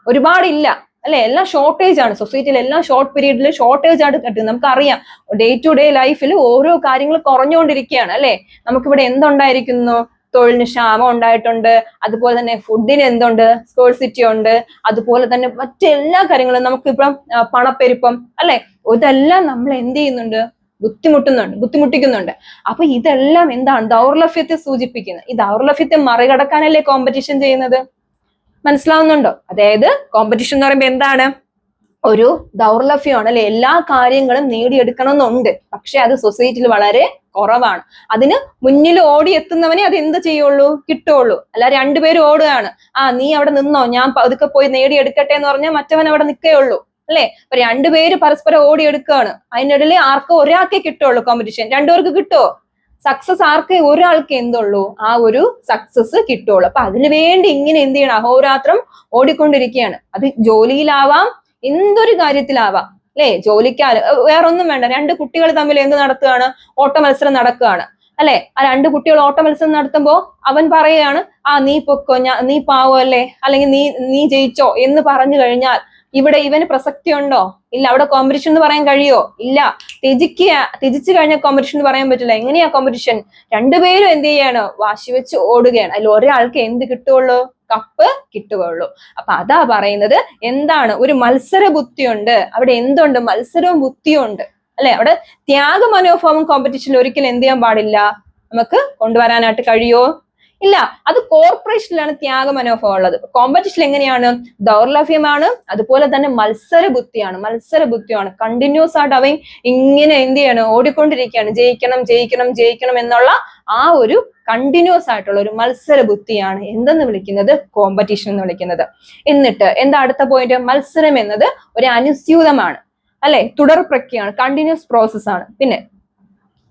ഒരുപാടില്ല അല്ലെ, എല്ലാം ഷോർട്ടേജ് ആണ്. സൊസൈറ്റിയിൽ എല്ലാം ഷോർട്ട് പീരീഡിൽ ഷോർട്ടേജ് ആണ് കിട്ടുന്നത്. നമുക്കറിയാം, ഡേ ടു ഡേ ലൈഫിൽ ഓരോ കാര്യങ്ങൾ കുറഞ്ഞുകൊണ്ടിരിക്കുകയാണ് അല്ലെ. നമുക്കിവിടെ എന്തുണ്ടായിരിക്കുന്നു? തൊഴിലിന് ക്ഷാമം ഉണ്ടായിട്ടുണ്ട്, അതുപോലെ തന്നെ ഫുഡിന് എന്തുണ്ട്, സ്കേഴ്സിറ്റി ഉണ്ട്, അതുപോലെ തന്നെ മറ്റെല്ലാ കാര്യങ്ങളും നമുക്കിപ്പം പണപ്പെരുപ്പം അല്ലെ, ഇതെല്ലാം നമ്മൾ എന്ത് ചെയ്യുന്നുണ്ട്? ബുദ്ധിമുട്ടിക്കുന്നുണ്ട്. അപ്പൊ ഇതെല്ലാം എന്താണ്? ദൗർലഭ്യത്തെ സൂചിപ്പിക്കുന്നത്. ഈ ദൗർലഭ്യത്തെ മറികടക്കാനല്ലേ കോമ്പറ്റീഷൻ ചെയ്യുന്നത്? മനസ്സിലാവുന്നുണ്ടോ? അതായത് കോമ്പറ്റീഷൻ എന്ന് പറയുമ്പോൾ എന്താണ്? ഒരു ദൗർലഭ്യമാണ് അല്ലെ. എല്ലാ കാര്യങ്ങളും നേടിയെടുക്കണമെന്നുണ്ട്, പക്ഷെ അത് സൊസൈറ്റിയിൽ വളരെ കുറവാണ്. അതിന് മുന്നിൽ ഓടിയെത്തുന്നവനെ അത് എന്ത് ചെയ്യുള്ളൂ? കിട്ടുള്ളൂ. അല്ല രണ്ടുപേരും ഓടുകയാണ്, നീ അവിടെ നിന്നോ, ഞാൻ പതുക്കെ പോയി നേടിയെടുക്കട്ടെ എന്ന് പറഞ്ഞാൽ മറ്റവൻ അവിടെ നിൽക്കേയുള്ളൂ അല്ലെ. അപ്പൊ രണ്ടുപേര് പരസ്പരം ഓടിയെടുക്കുകയാണ്, അതിനിടയിൽ ആർക്കും ഒരാൾക്കേ കിട്ടുള്ളൂ കോമ്പറ്റീഷൻ. രണ്ടുപേർക്ക് കിട്ടുമോ? സക്സസ് ആർക്കേ? ഒരാൾക്ക് എന്തുള്ളൂ? ആ ഒരു സക്സസ് കിട്ടുള്ളൂ. അപ്പൊ അതിനു വേണ്ടി ഇങ്ങനെ എന്ത് ചെയ്യണം? അഹോരാത്രം ഓടിക്കൊണ്ടിരിക്കുകയാണ്. അത് ജോലിയിലാവാം, എന്തൊരു കാര്യത്തിലാവാം അല്ലെ. ജോലിക്കാല് വേറൊന്നും വേണ്ട, രണ്ട് കുട്ടികൾ തമ്മിൽ എന്ത് നടത്തുകയാണ്? ഓട്ട മത്സരം നടക്കുകയാണ് അല്ലെ. ആ രണ്ട് കുട്ടികൾ ഓട്ട മത്സരം നടത്തുമ്പോ അവൻ പറയുകയാണ്, നീ പൊക്കോ, നീ പാവോ അല്ലേ, അല്ലെങ്കിൽ നീ ജയിച്ചോ എന്ന് പറഞ്ഞു കഴിഞ്ഞാൽ ഇവിടെ ഇവന് പ്രസക്തി ഉണ്ടോ? ഇല്ല. അവിടെ കോമ്പറ്റീഷൻ എന്ന് പറയാൻ കഴിയോ? ഇല്ല. ത്യജിച്ചു കഴിഞ്ഞാൽ കോമ്പറ്റീഷൻ എന്ന് പറയാൻ പറ്റില്ല. എങ്ങനെയാ കോമ്പറ്റീഷൻ? രണ്ടുപേരും എന്ത് ചെയ്യാണ്? വാശി വെച്ച് ഓടുകയാണ്. അതിൽ ഒരാൾക്ക് എന്ത് കിട്ടുള്ളൂ? കപ്പ് കിട്ടുകയുള്ളൂ. അപ്പൊ അതാ പറയുന്നത്, എന്താണ്? ഒരു മത്സര ബുദ്ധിയുണ്ട് അവിടെ. എന്തുണ്ട്? മത്സരവും ബുദ്ധിയും ഉണ്ട് അല്ലെ. അവിടെ ത്യാഗ മനോഭാവം കോമ്പറ്റീഷനിൽ ഒരിക്കലും എന്ത് ചെയ്യാൻ പാടില്ല, നമുക്ക് കൊണ്ടുവരാനായിട്ട് കഴിയോ? ഇല്ല. അത് കോർപ്പറേഷനിലാണ് ത്യാഗ മനോഭാവം ഉള്ളത്. കോമ്പറ്റീഷൻ എങ്ങനെയാണ്? ദൗർലഭ്യമാണ്, അതുപോലെ തന്നെ മത്സര ബുദ്ധിയാണ്. കണ്ടിന്യൂസ് ആയിട്ട് അവൻ ഇങ്ങനെ എന്ത് ചെയ്യാണ്? ഓടിക്കൊണ്ടിരിക്കുകയാണ്. ജയിക്കണം എന്നുള്ള ആ ഒരു കണ്ടിന്യൂസ് ആയിട്ടുള്ള ഒരു മത്സര ബുദ്ധിയാണ് എന്തെന്ന് വിളിക്കുന്നത്? കോമ്പറ്റീഷൻ എന്ന് വിളിക്കുന്നത്. എന്നിട്ട് എന്താ അടുത്ത പോയിന്റ്? മത്സരം എന്നത് ഒരു അനുസ്യൂതമാണ് അല്ലെ, തുടർ പ്രക്രിയയാണ്, കണ്ടിന്യൂസ് പ്രോസസ് ആണ്. പിന്നെ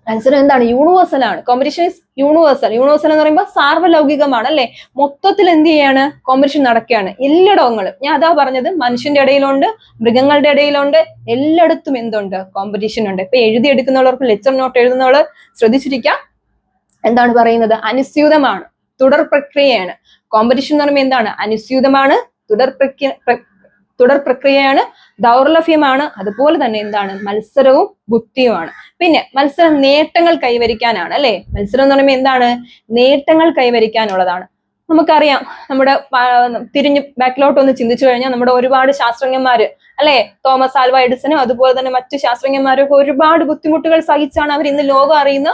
മത്സരം എന്താണ്? യൂണിവേഴ്സൽ ആണ്. കോമ്പറ്റീഷൻ ഇസ് യൂണിവേഴ്സൽ എന്ന് പറയുമ്പോൾ സാർവലൗകികമാണ് അല്ലെ. മൊത്തത്തിൽ എന്ത് ചെയ്യാണ്? കോമ്പറ്റീഷൻ നടക്കുകയാണ് എല്ലായിടങ്ങളും. ഞാൻ അതാ പറഞ്ഞത്, മനുഷ്യന്റെ ഇടയിലുണ്ട്, മൃഗങ്ങളുടെ ഇടയിലുണ്ട്, എല്ലായിടത്തും എന്തുണ്ട്? കോമ്പറ്റീഷൻ ഉണ്ട്. ഇപ്പൊ എഴുതിയെടുക്കുന്നവർക്ക്, ലെക്ചർ നോട്ട് എഴുതുന്നവർ ശ്രദ്ധിച്ചിരിക്കാം. എന്താണ് പറയുന്നത്? അനുസ്യൂതമാണ്, തുടർ പ്രക്രിയയാണ്. കോമ്പറ്റീഷൻ എന്ന് പറയുമ്പോൾ എന്താണ്? അനുസ്യൂതമാണ്, തുടർ പ്രക്രിയയാണ്, ദൗർലഭ്യമാണ്, അതുപോലെ തന്നെ എന്താണ്? മത്സരവും ബുദ്ധിയുമാണ്. പിന്നെ മത്സരം നേട്ടങ്ങൾ കൈവരിക്കാനാണ് അല്ലെ. മത്സരം എന്ന് പറയുമ്പോൾ എന്താണ്? നേട്ടങ്ങൾ കൈവരിക്കാനുള്ളതാണ്. നമുക്കറിയാം, നമ്മുടെ തിരിഞ്ഞ് ബാക്കിലോട്ട് ഒന്ന് ചിന്തിച്ചു കഴിഞ്ഞാൽ നമ്മുടെ ഒരുപാട് ശാസ്ത്രജ്ഞന്മാര് അല്ലെ, തോമസ് ആൽവ എഡിസനും അതുപോലെ തന്നെ മറ്റു ശാസ്ത്രജ്ഞന്മാരൊക്കെ ഒരുപാട് ബുദ്ധിമുട്ടുകൾ സഹിച്ചാണ് അവർ ഇന്ന് ലോകം അറിയുന്ന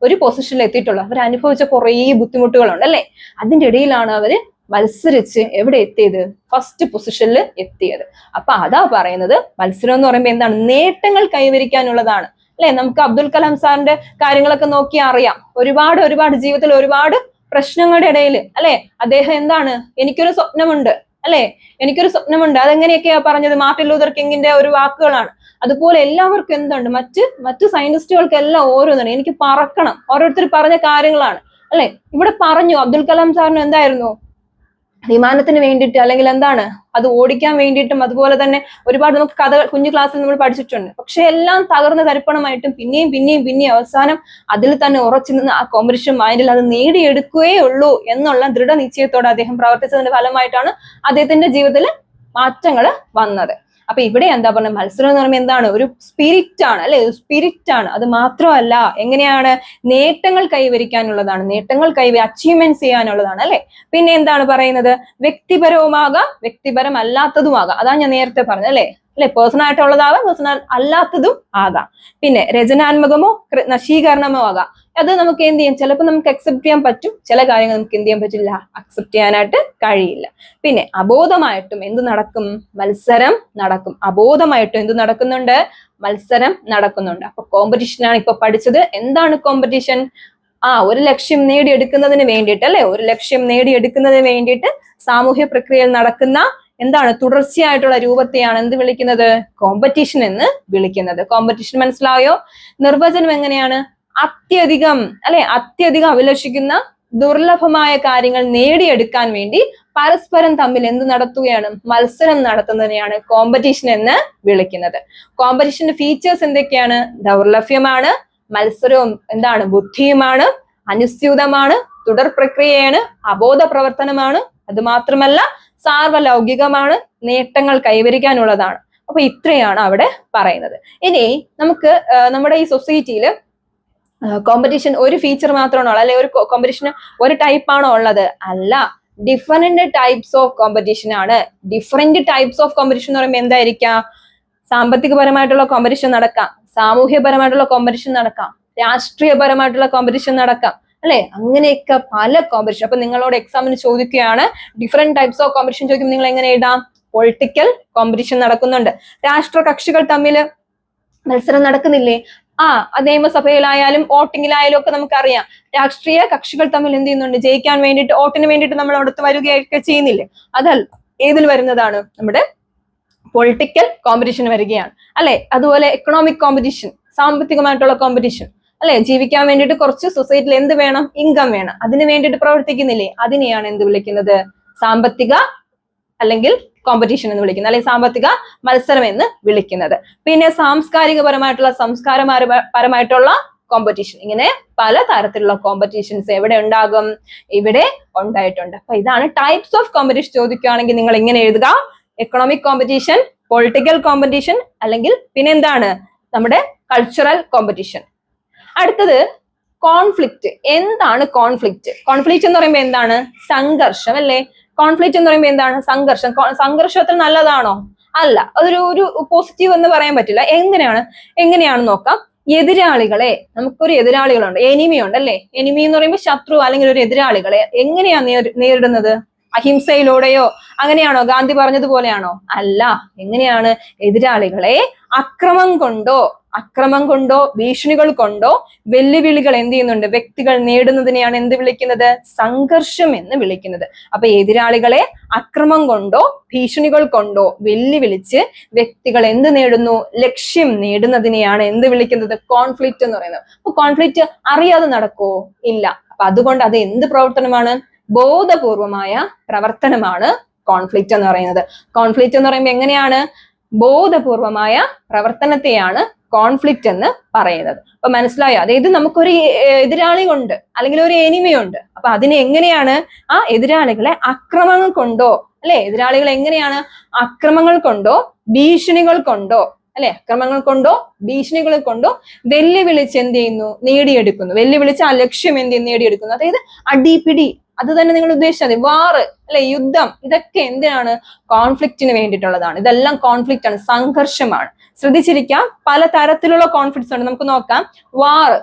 ഒരു പൊസിഷനിൽ എത്തിയിട്ടുള്ളത്. അവർ അനുഭവിച്ച കുറേ ബുദ്ധിമുട്ടുകളുണ്ട് അല്ലെ. അതിന്റെ ഇടയിലാണ് അവര് മത്സരിച്ച് എവിടെ എത്തിയത്? ഫസ്റ്റ് പൊസിഷനിൽ എത്തിയത്. അപ്പൊ അതാ പറയുന്നത്, മത്സരം എന്ന് പറയുമ്പോൾ എന്താണ്? നേട്ടങ്ങൾ കൈവരിക്കാനുള്ളതാണ് അല്ലെ. നമുക്ക് അബ്ദുൽ കലാം സാറിന്റെ കാര്യങ്ങളൊക്കെ നോക്കിയാൽ അറിയാം. ഒരുപാട് ജീവിതത്തിൽ ഒരുപാട് പ്രശ്നങ്ങളുടെ ഇടയിൽ അല്ലെ, അദ്ദേഹം എന്താണ്? എനിക്കൊരു സ്വപ്നമുണ്ട് അല്ലെ, അതെങ്ങനെയൊക്കെയാ പറഞ്ഞത്? മാർട്ടിൻ ലൂതർ കിങ്ങിന്റെ ഒരു വാക്കുകളാണ്. അതുപോലെ എല്ലാവർക്കും എന്തുണ്ട്? മറ്റു സയന്റിസ്റ്റുകൾക്ക് എല്ലാം ഓരോന്നാണ്. എനിക്ക് പറക്കണം, ഓരോരുത്തർ പറഞ്ഞ കാര്യങ്ങളാണ് അല്ലെ. ഇവിടെ പറഞ്ഞു അബ്ദുൽ കലാം സാറിന് എന്തായിരുന്നു? വിമാനത്തിന് വേണ്ടിയിട്ട്, അല്ലെങ്കിൽ എന്താണ്, അത് ഓടിക്കാൻ വേണ്ടിയിട്ടും, അതുപോലെ തന്നെ ഒരുപാട് നമുക്ക് കഥകൾ കുഞ്ഞു ക്ലാസ്സിൽ നമ്മൾ പഠിച്ചിട്ടുണ്ട്. പക്ഷെ എല്ലാം തകർന്ന് തരിപ്പണമായിട്ടും പിന്നെയും അവസാനം അതിൽ തന്നെ ഉറച്ചു നിന്ന് ആ കോമ്പറ്റീഷൻ മൈൻഡിൽ അത് നേടിയെടുക്കുകയേ ഉള്ളൂ എന്നുള്ള ദൃഢനിശ്ചയത്തോടെ അദ്ദേഹം പ്രവർത്തിച്ചതിന്റെ ഫലമായിട്ടാണ് അദ്ദേഹത്തിന്റെ ജീവിതത്തിൽ മാറ്റങ്ങൾ വന്നത്. അപ്പൊ ഇവിടെ എന്താ പറഞ്ഞ? മത്സരം എന്ന് പറയുമ്പോൾ എന്താണ്? ഒരു സ്പിരിറ്റ് ആണ് അല്ലെ, സ്പിരിറ്റ് ആണ്. അത് മാത്രമല്ല, എങ്ങനെയാണ്? നേട്ടങ്ങൾ കൈവരിക്കാനുള്ളതാണ്, അച്ചീവ്മെന്റ്സ് ചെയ്യാനുള്ളതാണ് അല്ലെ. പിന്നെ എന്താണ് പറയുന്നത്? വ്യക്തിപരവുമാകാം, വ്യക്തിപരമല്ലാത്തതുമാകാം. അതാണ് ഞാൻ നേരത്തെ പറഞ്ഞത് അല്ലെ. പേഴ്സണൽ ആയിട്ടുള്ളതാവാം, പേഴ്സണൽ അല്ലാത്തതും ആകാം. പിന്നെ രചനാത്മകമോ നശീകരണമോ ആകാം. അത് നമുക്ക് എന്ത് ചെയ്യാം? ചിലപ്പോൾ നമുക്ക് അക്സെപ്റ്റ് ചെയ്യാൻ പറ്റും, ചില കാര്യങ്ങൾ നമുക്ക് എന്ത് ചെയ്യാൻ പറ്റില്ല, അക്സെപ്റ്റ് ചെയ്യാനായിട്ട് കഴിയില്ല. പിന്നെ അബോധമായിട്ടും എന്ത് നടക്കും? മത്സരം നടക്കും. അബോധമായിട്ടും എന്ത് നടക്കുന്നുണ്ട്? മത്സരം നടക്കുന്നുണ്ട്. അപ്പൊ കോമ്പറ്റീഷനാണ് ഇപ്പൊ പഠിച്ചത്. എന്താണ് കോമ്പറ്റീഷൻ? ഒരു ലക്ഷ്യം നേടിയെടുക്കുന്നതിന് വേണ്ടിയിട്ട് അല്ലെ, സാമൂഹ്യ പ്രക്രിയയിൽ നടക്കുന്ന എന്താണ്? തുടർച്ചയായിട്ടുള്ള രൂപത്തെയാണ് എന്ത് വിളിക്കുന്നത്? കോമ്പറ്റീഷൻ എന്ന് വിളിക്കുന്നത്. കോമ്പറ്റീഷൻ മനസ്സിലായോ? നിർവചനം എങ്ങനെയാണ്? അത്യധികം അഭിലഷിക്കുന്ന ദുർലഭമായ കാര്യങ്ങൾ നേടിയെടുക്കാൻ വേണ്ടി പരസ്പരം തമ്മിൽ എന്ത് നടത്തുകയാണ്? മത്സരം നടത്തുന്നതിനെയാണ് കോമ്പറ്റീഷൻ എന്ന് വിളിക്കുന്നത്. കോമ്പറ്റീഷന്റെ ഫീച്ചേഴ്സ് എന്തൊക്കെയാണ്? ദൗർലഭ്യമാണ്, മത്സരവും എന്താണ്? ബുദ്ധിയുമാണ്, അനുസ്യൂതമാണ്, തുടർ പ്രക്രിയയാണ്, അബോധ പ്രവർത്തനമാണ്, അത് മാത്രമല്ല സാർവലൗകികമാണ്, നേട്ടങ്ങൾ കൈവരിക്കാനുള്ളതാണ്. അപ്പൊ ഇത്രയാണ് അവിടെ പറയുന്നത്. ഇനി നമുക്ക് നമ്മുടെ ഈ സൊസൈറ്റിയിൽ കോമ്പറ്റീഷൻ ഒരു ഫീച്ചർ മാത്രമാണോ, അല്ലെ ഒരു കോമ്പറ്റീഷൻ ഒരു ടൈപ്പ് ആണോ ഉള്ളത്? അല്ല, ഡിഫറെന്റ് ടൈപ്സ് ഓഫ് കോമ്പറ്റീഷൻ ആണ്. ഡിഫറെന്റ് ടൈപ്സ് ഓഫ് കോമ്പറ്റീഷൻ എന്ന് പറയുമ്പോൾ എന്തായിരിക്കാം? സാമ്പത്തികപരമായിട്ടുള്ള കോമ്പറ്റീഷൻ നടക്കാം, സാമൂഹ്യപരമായിട്ടുള്ള കോമ്പറ്റീഷൻ നടക്കാം, രാഷ്ട്രീയപരമായിട്ടുള്ള കോമ്പറ്റീഷൻ നടക്കാം, അല്ലെ? അങ്ങനെയൊക്കെ പല കോമ്പറ്റീഷൻ. അപ്പൊ നിങ്ങളോട് എക്സാമിന് ചോദിക്കുകയാണ് ഡിഫറെന്റ് ടൈപ്സ് ഓഫ് കോമ്പറ്റീഷൻ ചോദിക്കുമ്പോൾ നിങ്ങൾ എങ്ങനെ എഴുതാം? പൊളിറ്റിക്കൽ കോമ്പറ്റീഷൻ നടക്കുന്നുണ്ട്. രാഷ്ട്ര കക്ഷികൾ തമ്മിൽ മത്സരം നടക്കുന്നില്ലേ? നിയമസഭയിലായാലും വോട്ടിങ്ങിലായാലും ഒക്കെ നമുക്കറിയാം, രാഷ്ട്രീയ കക്ഷികൾ തമ്മിൽ എന്ത് ചെയ്യുന്നുണ്ട്? ജയിക്കാൻ വേണ്ടിയിട്ട്, വോട്ടിന് വേണ്ടിയിട്ട് നമ്മൾ അടുത്ത് വരികയൊക്കെ ചെയ്യുന്നില്ലേ? അതല്ല, ഏതിൽ വരുന്നതാണ്? നമ്മുടെ പൊളിറ്റിക്കൽ കോമ്പറ്റീഷൻ വരികയാണ്, അല്ലെ? അതുപോലെ എക്കണോമിക് കോമ്പറ്റീഷൻ, സാമ്പത്തികമായിട്ടുള്ള കോമ്പറ്റീഷൻ, അല്ലെ? ജീവിക്കാൻ വേണ്ടിയിട്ട് കുറച്ച് സൊസൈറ്റിയിൽ എന്ത് വേണം? ഇൻകം വേണം. അതിന് വേണ്ടിയിട്ട് പ്രവർത്തിക്കുന്നില്ലേ? അതിനെയാണ് എന്ത് വിളിക്കുന്നത്? സാമ്പത്തിക അല്ലെങ്കിൽ കോമ്പറ്റീഷൻ എന്ന് വിളിക്കുന്നത്, അല്ലെങ്കിൽ സാമ്പത്തിക മത്സരം എന്ന് വിളിക്കുന്നത്. പിന്നെ സാംസ്കാരികപരമായിട്ടുള്ള, സംസ്കാരപരമായിട്ടുള്ള കോമ്പറ്റീഷൻ. ഇങ്ങനെ പല തരത്തിലുള്ള കോമ്പറ്റീഷൻസ് എവിടെ ഉണ്ടാകും? ഇവിടെ ഉണ്ടായിട്ടുണ്ട്. അപ്പൊ ഇതാണ് ടൈപ്സ് ഓഫ് കോമ്പറ്റീഷൻ. ചോദിക്കുകയാണെങ്കിൽ നിങ്ങൾ ഇങ്ങനെ എഴുതുക: എക്കണോമിക് കോമ്പറ്റീഷൻ, പൊളിറ്റിക്കൽ കോമ്പറ്റീഷൻ, അല്ലെങ്കിൽ പിന്നെ എന്താണ്? നമ്മുടെ കൾച്ചറൽ കോമ്പറ്റീഷൻ. അടുത്തത് കോൺഫ്ലിക്റ്റ്. എന്താണ് കോൺഫ്ലിക്റ്റ്? കോൺഫ്ലിക്റ്റ് എന്ന് പറയുമ്പോൾ എന്താണ്? സംഘർഷം, അല്ലേ? കോൺഫ്ലിക്റ്റ് എന്ന് പറയുമ്പോൾ എന്താണ്? സംഘർഷം. സംഘർഷത്തിൽ നല്ലതാണോ? അല്ല, ഒരു പോസിറ്റീവ് എന്ന് പറയാൻ പറ്റില്ല. എങ്ങനെയാണ് നോക്കാം. എതിരാളികളെ, നമുക്കൊരു എതിരാളികളുണ്ട്, എനിമി ഉണ്ട്, അല്ലെ? എനിമി എന്ന് പറയുമ്പോൾ ശത്രു അല്ലെങ്കിൽ ഒരു എതിരാളികളെ എങ്ങനെയാണ് നേരിടുന്നത്? അഹിംസയിലൂടെയോ? അങ്ങനെയാണോ? ഗാന്ധി പറഞ്ഞതുപോലെയാണോ? അല്ല. എങ്ങനെയാണ്? എതിരാളികളെ അക്രമം കൊണ്ടോ ഭീഷണികൾ കൊണ്ടോ വെല്ലുവിളികൾ എന്ത് ചെയ്യുന്നുണ്ട്? വ്യക്തികൾ നേടുന്നതിനെയാണ് എന്ത് വിളിക്കുന്നത്? സംഘർഷം എന്ന് വിളിക്കുന്നത്. അപ്പൊ എതിരാളികളെ അക്രമം കൊണ്ടോ ഭീഷണികൾ കൊണ്ടോ വെല്ലുവിളിച്ച് വ്യക്തികൾ എന്ത് നേടുന്നു? ലക്ഷ്യം നേടുന്നതിനെയാണ് എന്ത് വിളിക്കുന്നത്? കോൺഫ്ലിക്റ്റ് എന്ന് പറയുന്നത്. അപ്പൊ കോൺഫ്ലിക്റ്റ് അറിയാതെ നടക്കുമോ? ഇല്ല. അപ്പൊ അതുകൊണ്ട് അത് എന്ത് പ്രവർത്തനമാണ്? ബോധപൂർവമായ പ്രവർത്തനമാണ് കോൺഫ്ലിക്റ്റ് എന്ന് പറയുന്നത്. കോൺഫ്ലിക്റ്റ് എന്ന് പറയുമ്പോൾ എങ്ങനെയാണ്? ബോധപൂർവമായ പ്രവർത്തനത്തെയാണ് കോൺഫ്ലിക്റ്റ് എന്ന് പറയുന്നത്. അപ്പൊ മനസ്സിലായോ? അതായത് നമുക്കൊരു എതിരാളി ഉണ്ട്, അല്ലെങ്കിൽ ഒരു എനിമി ഉണ്ട്. അപ്പൊ അതിനെ എങ്ങനെയാണ്? ആ എതിരാളികളെ അക്രമങ്ങൾ കൊണ്ടോ, അല്ലെ? എതിരാളികൾ എങ്ങനെയാണ്? അക്രമങ്ങൾ കൊണ്ടോ ഭീഷണികൾ കൊണ്ടോ, അല്ലെ? അക്രമങ്ങൾ കൊണ്ടോ ഭീഷണികൾ കൊണ്ടോ വെല്ലുവിളിച്ച് എന്ത് ചെയ്യുന്നു? നേടിയെടുക്കുന്നു. വെല്ലുവിളിച്ച് ആ ലക്ഷ്യം എന്ത് നേടിയെടുക്കുന്നു. അതായത് അടിപിടി, അത് തന്നെ നിങ്ങൾ ഉദ്ദേശിച്ചത്, വാറ്, അല്ലെ? യുദ്ധം, ഇതൊക്കെ എന്തിനാണ്? കോൺഫ്ലിക്റ്റിന് വേണ്ടിയിട്ടുള്ളതാണ്. ഇതെല്ലാം കോൺഫ്ലിക്റ്റ് ആണ്, സംഘർഷമാണ്. ശ്രദ്ധിച്ചിരിക്കാം, പല തരത്തിലുള്ള കോൺഫ്ലിക്ട്സ് ഉണ്ട്. നമുക്ക് നോക്കാം. വാറ്,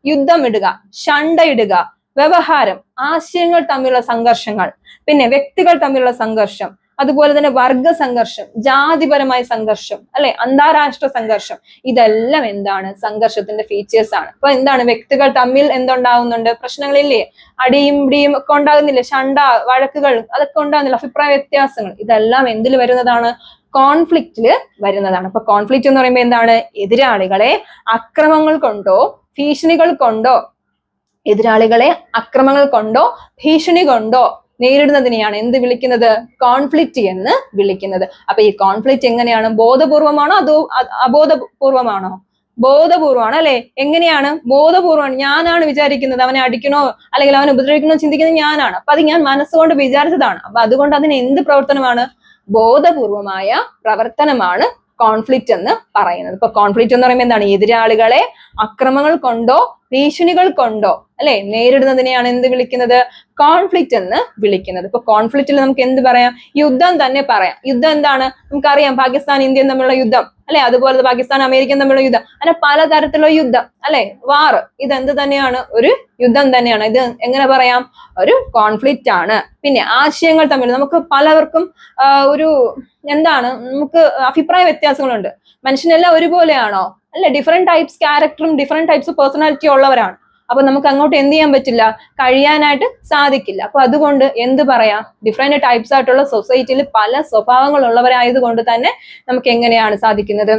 യുദ്ധം ഇടുക, ശണ്ട ഇടുക, വ്യവഹാരം, ആശയങ്ങൾ തമ്മിലുള്ള സംഘർഷങ്ങൾ, പിന്നെ വ്യക്തികൾ തമ്മിലുള്ള സംഘർഷം, അതുപോലെ തന്നെ വർഗ സംഘർഷം, ജാതിപരമായ സംഘർഷം, അല്ലെ? അന്താരാഷ്ട്ര സംഘർഷം, ഇതെല്ലാം എന്താണ്? സംഘർഷത്തിന്റെ ഫീച്ചേഴ്സ് ആണ്. അപ്പൊ എന്താണ്? വ്യക്തികൾ തമ്മിൽ എന്തുണ്ടാവുന്നുണ്ട്? പ്രശ്നങ്ങളില്ലേ? അടിയും പിടിയും ഒക്കെ ഉണ്ടാകുന്നില്ല, ശണ്ട, വഴക്കുകൾ, അതൊക്കെ ഉണ്ടാകുന്നില്ല, അഭിപ്രായ വ്യത്യാസങ്ങൾ, ഇതെല്ലാം എന്തിൽ വരുന്നതാണ്? കോൺഫ്ലിക്റ്റില് വരുന്നതാണ്. അപ്പൊ കോൺഫ്ലിക്റ്റ് എന്ന് പറയുമ്പോൾ എന്താണ്? എതിരാളികളെ അക്രമങ്ങൾ കൊണ്ടോ ഭീഷണികൾ കൊണ്ടോ ഭീഷണി കൊണ്ടോ നേരിടുന്നതിനെയാണ് എന്ത് വിളിക്കുന്നത്? കോൺഫ്ലിക്റ്റ് എന്ന് വിളിക്കുന്നത്. അപ്പൊ ഈ കോൺഫ്ലിക്റ്റ് എങ്ങനെയാണ്? ബോധപൂർവമാണോ അതോ അബോധപൂർവമാണോ? ബോധപൂർവമാണ്, അല്ലെ? എങ്ങനെയാണ്? ബോധപൂർവമാണ്. ഞാനാണ് വിചാരിക്കുന്നത് അവനെ അടിക്കണോ അല്ലെങ്കിൽ അവനെ ഉപദ്രവിക്കണോ ചിന്തിക്കുന്നത് ഞാനാണ്. അപ്പൊ അത് ഞാൻ മനസ്സുകൊണ്ട് വിചാരിച്ചതാണ്. അപ്പൊ അതുകൊണ്ട് അതിന് എന്ത് പ്രവർത്തനമാണ്? ബോധപൂർവമായ പ്രവർത്തനമാണ് കോൺഫ്ലിക്റ്റ് എന്ന് പറയുന്നത്. ഇപ്പൊ കോൺഫ്ലിക്റ്റ് എന്ന് പറയുമ്പോൾ എന്താണ്? എതിരാളികളെ അക്രമങ്ങൾ കൊണ്ടോ ഭീഷണികൾ കൊണ്ടോ, അല്ലെ, നേരിടുന്നതിനെയാണ് എന്ത് വിളിക്കുന്നത്? കോൺഫ്ലിക്റ്റ് എന്ന് വിളിക്കുന്നത്. ഇപ്പൊ കോൺഫ്ലിക്റ്റിൽ നമുക്ക് എന്ത് പറയാം? യുദ്ധം തന്നെ പറയാം. യുദ്ധം എന്താണ്? നമുക്കറിയാം, പാകിസ്ഥാൻ ഇന്ത്യയും തമ്മിലുള്ള യുദ്ധം, അല്ലെ? അതുപോലെ പാകിസ്ഥാൻ അമേരിക്കയും തമ്മിലുള്ള യുദ്ധം, അങ്ങനെ പലതരത്തിലുള്ള യുദ്ധം, അല്ലെ? വാർ, ഇതെന്ത് തന്നെയാണ്? ഒരു യുദ്ധം തന്നെയാണ്. ഇത് എങ്ങനെ പറയാം? ഒരു കോൺഫ്ലിക്റ്റ് ആണ്. പിന്നെ ആശയങ്ങൾ തമ്മിൽ നമുക്ക് പലവർക്കും എന്താണ്? നമുക്ക് അഭിപ്രായ വ്യത്യാസങ്ങളുണ്ട്. മനുഷ്യനെല്ലാം ഒരുപോലെയാണോ? അല്ലെ? ഡിഫറെന്റ് ടൈപ്സ് ക്യാരക്ടറും ഡിഫറെന്റ് ടൈപ്സ് പേഴ്സണാലിറ്റി ഉള്ളവരാണ്. അപ്പൊ നമുക്ക് അങ്ങോട്ട് എന്ത് ചെയ്യാൻ പറ്റില്ല? കഴിയാനായിട്ട് സാധിക്കില്ല. അപ്പൊ അതുകൊണ്ട് എന്ത് പറയാം? ഡിഫറെന്റ് ടൈപ്സ് ആയിട്ടുള്ള സൊസൈറ്റിയിൽ പല സ്വഭാവങ്ങൾ ഉള്ളവരായതുകൊണ്ട് തന്നെ നമുക്ക് എങ്ങനെയാണ് സാധിക്കുന്നത്?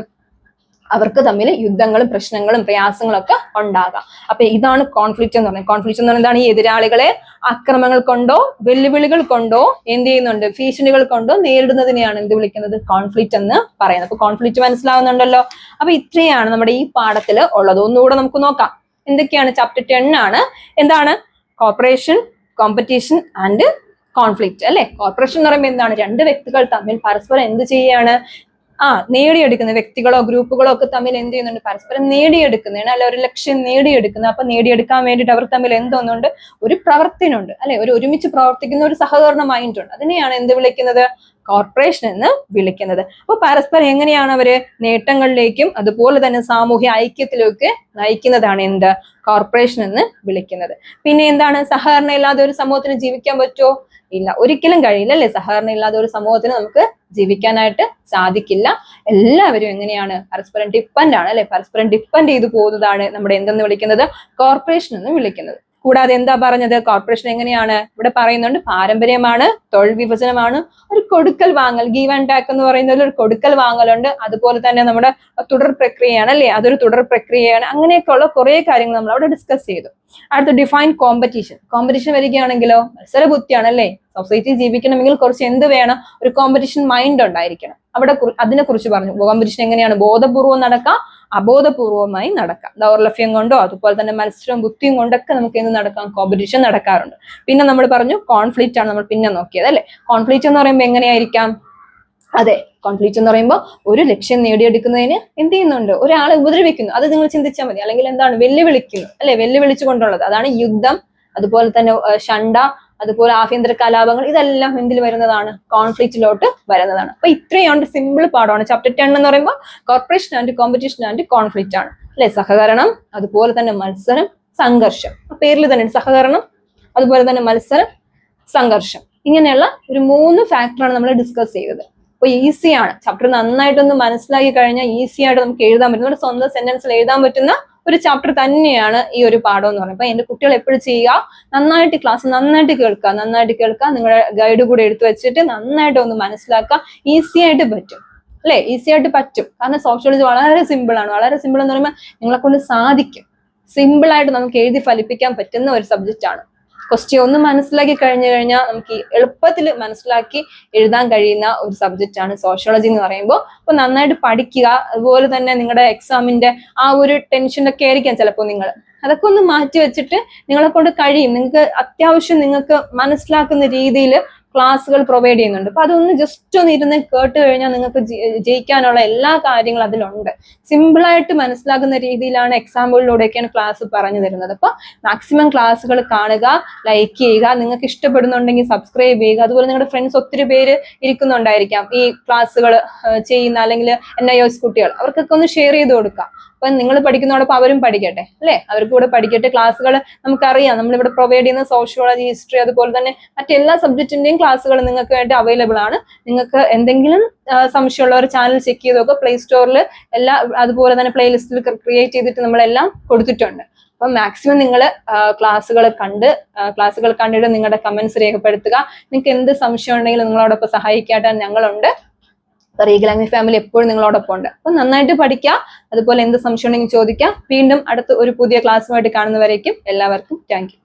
അവർക്ക് തമ്മിൽ യുദ്ധങ്ങളും പ്രശ്നങ്ങളും പ്രയാസങ്ങളും ഒക്കെ ഉണ്ടാകാം. അപ്പൊ ഇതാണ് കോൺഫ്ലിക്റ്റ് എന്ന് പറയുന്നത്. കോൺഫ്ലിക്റ്റ് എന്ന് പറയുന്നത് ഈ എതിരാളികളെ അക്രമങ്ങൾ കൊണ്ടോ വെല്ലുവിളികൾ കൊണ്ടോ എന്ത് ചെയ്യുന്നുണ്ട്, ഭീഷണികൾ കൊണ്ടോ നേരിടുന്നതിനെയാണ് എന്ത് വിളിക്കുന്നത്, കോൺഫ്ലിക്റ്റ് എന്ന് പറയുന്നത്. അപ്പൊ കോൺഫ്ലിക്റ്റ് മനസ്സിലാവുന്നുണ്ടല്ലോ. അപ്പൊ ഇത്രയാണ് നമ്മുടെ ഈ പാഠത്തിൽ ഉള്ളത്. ഒന്നുകൂടെ നമുക്ക് നോക്കാം എന്തൊക്കെയാണ്. ചാപ്റ്റർ 10 ആണ്. എന്താണ്? കോർപ്പറേഷൻ, കോമ്പറ്റീഷൻ ആൻഡ് കോൺഫ്ലിക്റ്റ് അല്ലെ. കോർപ്പറേഷൻ എന്ന് പറയുമ്പോൾ എന്താണ്, രണ്ട് വ്യക്തികൾ തമ്മിൽ പരസ്പരം എന്ത് ചെയ്യാണ്, നേടിയെടുക്കുന്ന വ്യക്തികളോ ഗ്രൂപ്പുകളോ ഒക്കെ തമ്മിൽ എന്ത് ചെയ്യുന്നുണ്ട്, പരസ്പരം നേടിയെടുക്കുന്നതാണ് അല്ലെ, ഒരു ലക്ഷ്യം നേടിയെടുക്കുന്നത്. അപ്പൊ നേടിയെടുക്കാൻ വേണ്ടിയിട്ട് അവർ തമ്മിൽ എന്തോന്നുണ്ട്, ഒരു പ്രവർത്തനമുണ്ട് അല്ലെ, ഒരു ഒരുമിച്ച് പ്രവർത്തിക്കുന്ന ഒരു സഹകരണ മൈൻഡ് ഉണ്ട്. അതിനെയാണ് എന്ത് വിളിക്കുന്നത്, കോർപ്പറേഷൻ എന്ന് വിളിക്കുന്നത്. അപ്പൊ പരസ്പരം എങ്ങനെയാണ് അവര് നേട്ടങ്ങളിലേക്കും അതുപോലെ തന്നെ സാമൂഹ്യ ഐക്യത്തിലേക്ക് നയിക്കുന്നതാണ് എന്ത്, കോർപ്പറേഷൻ എന്ന് വിളിക്കുന്നത്. പിന്നെ എന്താണ്, സഹകരണം ഇല്ലാതെ ഒരു സമൂഹത്തിന് ജീവിക്കാൻ പറ്റുമോ? ഇല്ല, ഒരിക്കലും കഴിയില്ല അല്ലെ. സഹകരണം ഇല്ലാതെ ഒരു സമൂഹത്തിന് നമുക്ക് ജീവിക്കാനായിട്ട് സാധിക്കില്ല. എല്ലാവരും എങ്ങനെയാണ്, പരസ്പരം ഡിപ്പെൻഡ് ആണ് അല്ലെ. പരസ്പരം ഡിപ്പെൻഡ് ചെയ്ത് പോകുന്നതാണ് നമ്മുടെ എന്തെന്ന് വിളിക്കുന്നത്, കോർപ്പറേഷൻ എന്ന് വിളിക്കുന്നത്. കൂടാതെ എന്താ പറഞ്ഞത്, കോർപ്പറേഷൻ എങ്ങനെയാണ്, ഇവിടെ പറയുന്നുണ്ട് പാരമ്പര്യമാണ്, തൊഴിൽ വിഭജനമാണ്, ഒരു കൊടുക്കൽ വാങ്ങൽ, ഗീവ് ആൻഡ് ടാക്ക് എന്ന് പറയുന്നതിൽ ഒരു കൊടുക്കൽ വാങ്ങലുണ്ട്. അതുപോലെ തന്നെ നമ്മുടെ തുടർ പ്രക്രിയയാണ് അല്ലെ, അതൊരു തുടർ പ്രക്രിയയാണ്. അങ്ങനെയൊക്കെയുള്ള കുറെ കാര്യങ്ങൾ നമ്മൾ അവിടെ ഡിസ്കസ് ചെയ്തു. അടുത്ത ഡിഫൈൻ കോമ്പറ്റീഷൻ. കോമ്പറ്റീഷൻ വരികയാണെങ്കിലോ മത്സര ബുദ്ധിയാണ് അല്ലെ. സൊസൈറ്റി ജീവിക്കണമെങ്കിൽ കുറച്ച് എന്ത് വേണം, ഒരു കോമ്പറ്റീഷൻ മൈൻഡ് ഉണ്ടായിരിക്കണം. അവിടെ അതിനെ കുറിച്ച് പറഞ്ഞു. കോമ്പറ്റീഷൻ എങ്ങനെയാണ് ബോധപൂർവം നടക്കാം, അബോധപൂർവമായി നടക്കാം. ദൗർലഭ്യം കൊണ്ടോ അതുപോലെ തന്നെ മത്സരവും ബുദ്ധിയും കൊണ്ടൊക്കെ നമുക്ക് എന്ത് നടക്കാം, കോമ്പറ്റീഷൻ നടക്കാറുണ്ട്. പിന്നെ നമ്മൾ പറഞ്ഞു കോൺഫ്ലിക്റ്റ് ആണ് നമ്മൾ പിന്നെ നോക്കിയത് അല്ലെ. കോൺഫ്ലിക്റ്റ് എന്ന് പറയുമ്പോൾ എങ്ങനെയായിരിക്കാം, അതെ, കോൺഫ്ലിക്റ്റ് എന്ന് പറയുമ്പോൾ ഒരു ലക്ഷ്യം നേടിയെടുക്കുന്നതിന് എന്ത് ചെയ്യുന്നുണ്ട്, ഒരാളെ ഉപദ്രവിക്കുന്നു. അത് നിങ്ങൾ ചിന്തിച്ചാൽ മതി. അല്ലെങ്കിൽ എന്താണ്, വെല്ലുവിളിക്കുന്നു അല്ലെ, വെല്ലുവിളിച്ചു കൊണ്ടുള്ളത്. അതാണ് യുദ്ധം, അതുപോലെ തന്നെ ശണ്ട, അതുപോലെ ആഭ്യന്തര കലാപങ്ങൾ. ഇതെല്ലാം എന്തിൽ വരുന്നതാണ്, കോൺഫ്ലിക്റ്റിലോട്ട് വരുന്നതാണ്. അപ്പൊ ഇത്രയാണ് സിമ്പിൾ പാഠമാണ്. ചാപ്റ്റർ 10 എന്ന് പറയുമ്പോൾ corporation and competition and conflict ആണ് അല്ലെ. സഹകരണം, അതുപോലെ തന്നെ മത്സരം, സംഘർഷം. പേരിൽ തന്നെ സഹകരണം, അതുപോലെ തന്നെ മത്സരം, സംഘർഷം. ഇങ്ങനെയുള്ള ഒരു 3 ഫാക്ടറാണ് നമ്മൾ ഡിസ്കസ് ചെയ്തത്. അപ്പൊ ഈസിയാണ്. ചാപ്റ്റർ നന്നായിട്ടൊന്ന് മനസ്സിലാക്കി കഴിഞ്ഞാൽ ഈസി ആയിട്ട് നമുക്ക് എഴുതാൻ പറ്റുന്ന, നമ്മുടെ സ്വന്തം സെന്റൻസിൽ എഴുതാൻ പറ്റുന്ന ഒരു ചാപ്റ്റർ തന്നെയാണ് ഈ ഒരു പാഠം എന്ന് പറയുന്നത്. അപ്പൊ എന്റെ കുട്ടികൾ എപ്പോഴും ചെയ്യുക, നന്നായിട്ട് ക്ലാസ് നന്നായിട്ട് കേൾക്കുക, നിങ്ങളുടെ ഗൈഡ് കൂടെ എടുത്തു വെച്ചിട്ട് നന്നായിട്ട് ഒന്ന് മനസ്സിലാക്കുക. ഈസി ആയിട്ട് പറ്റും അല്ലെ, ഈസി ആയിട്ട് പറ്റും. കാരണം സോഷ്യോളജി വളരെ സിമ്പിൾ ആണ്. വളരെ സിമ്പിൾ എന്ന് പറയുമ്പോൾ നിങ്ങളെ കൊണ്ട് സാധിക്കും. സിമ്പിൾ ആയിട്ട് നമുക്ക് എഴുതി ഫലിപ്പിക്കാൻ പറ്റുന്ന ഒരു സബ്ജക്റ്റ് ആണ്. ക്വസ്റ്റ്യൻ ഒന്ന് മനസ്സിലാക്കി കഴിഞ്ഞാൽ നമുക്ക് എളുപ്പത്തിൽ മനസ്സിലാക്കി എഴുതാൻ കഴിയുന്ന ഒരു സബ്ജക്റ്റ് ആണ് സോഷ്യോളജി എന്ന് പറയുമ്പോൾ. അപ്പൊ നന്നായിട്ട് പഠിക്കുക. അതുപോലെ തന്നെ നിങ്ങളുടെ എക്സാമിന്റെ ആ ഒരു ടെൻഷനൊക്കെ ആയിരിക്കാം ചിലപ്പോൾ നിങ്ങൾ, അതൊക്കെ ഒന്ന് മാറ്റി വെച്ചിട്ട് നിങ്ങളെ കൊണ്ട് കഴിയും. നിങ്ങൾക്ക് അത്യാവശ്യം നിങ്ങൾക്ക് മനസ്സിലാക്കുന്ന രീതിയിൽ ക്ലാസ്സുകൾ പ്രൊവൈഡ് ചെയ്യുന്നുണ്ട്. അപ്പൊ അതൊന്ന് ജസ്റ്റ് ഒന്ന് ഇരുന്ന് കേട്ട് കഴിഞ്ഞാൽ നിങ്ങൾക്ക് ജയിക്കാനുള്ള എല്ലാ കാര്യങ്ങളും അതിലുണ്ട്. സിമ്പിളായിട്ട് മനസ്സിലാക്കുന്ന രീതിയിലാണ് എക്സാമ്പിളിലൂടെയൊക്കെയാണ് ക്ലാസ് പറഞ്ഞു തരുന്നത്. അപ്പൊ മാക്സിമം ക്ലാസ്സുകൾ കാണുക, ലൈക്ക് ചെയ്യുക, നിങ്ങൾക്ക് ഇഷ്ടപ്പെടുന്നുണ്ടെങ്കിൽ സബ്സ്ക്രൈബ് ചെയ്യുക. അതുപോലെ നിങ്ങളുടെ ഫ്രണ്ട്സ് ഒത്തിരി പേര് ഇരിക്കുന്നുണ്ടായിരിക്കാം ഈ ക്ലാസ്സുകൾ ചെയ്യുന്ന, അല്ലെങ്കിൽ NIOS കുട്ടികൾ, അവർക്കൊക്കെ ഒന്ന് ഷെയർ ചെയ്ത് കൊടുക്കുക. അപ്പൊ നിങ്ങൾ പഠിക്കുന്നതോടൊപ്പം അവരും പഠിക്കട്ടെ അല്ലെ, അവർക്ക് കൂടെ പഠിക്കട്ടെ. ക്ലാസ്സുകൾ നമുക്കറിയാം, നമ്മളിവിടെ പ്രൊവൈഡ് ചെയ്യുന്ന സോഷ്യോളജി, ഹിസ്റ്ററി, അതുപോലെ തന്നെ മറ്റെല്ലാ സബ്ജക്റ്റിന്റെയും ക്ലാസ്സുകൾ നിങ്ങൾക്ക് വേണ്ടി അവൈലബിൾ ആണ്. നിങ്ങൾക്ക് എന്തെങ്കിലും സംശയമുള്ള ഒരു ചാനൽ ചെക്ക് ചെയ്ത് നോക്കുക. പ്ലേ സ്റ്റോറിൽ എല്ലാ, അതുപോലെ തന്നെ പ്ലേലിസ്റ്റിൽ ക്രിയേറ്റ് ചെയ്തിട്ട് നമ്മളെല്ലാം കൊടുത്തിട്ടുണ്ട്. അപ്പൊ മാക്സിമം നിങ്ങൾ ക്ലാസ്സുകൾ കണ്ടിട്ട് നിങ്ങളുടെ കമന്റ്സ് രേഖപ്പെടുത്തുക. നിങ്ങൾക്ക് എന്ത് സംശയം ഉണ്ടെങ്കിലും നിങ്ങളോടൊപ്പം സഹായിക്കാനായിട്ട് ഞങ്ങളുണ്ട്. റീഗൽ അഗ്നി ഫാമിലി എപ്പോഴും നിങ്ങളോടൊപ്പം ഉണ്ട്. അപ്പൊ നന്നായിട്ട് പഠിക്കുക. അതുപോലെ എന്ത് സംശയം ഉണ്ടെങ്കിൽ ചോദിക്കാം. വീണ്ടും അടുത്ത ഒരു പുതിയ ക്ലാസ്സുമായിട്ട് കാണുന്നവരേക്കും എല്ലാവർക്കും താങ്ക് യു.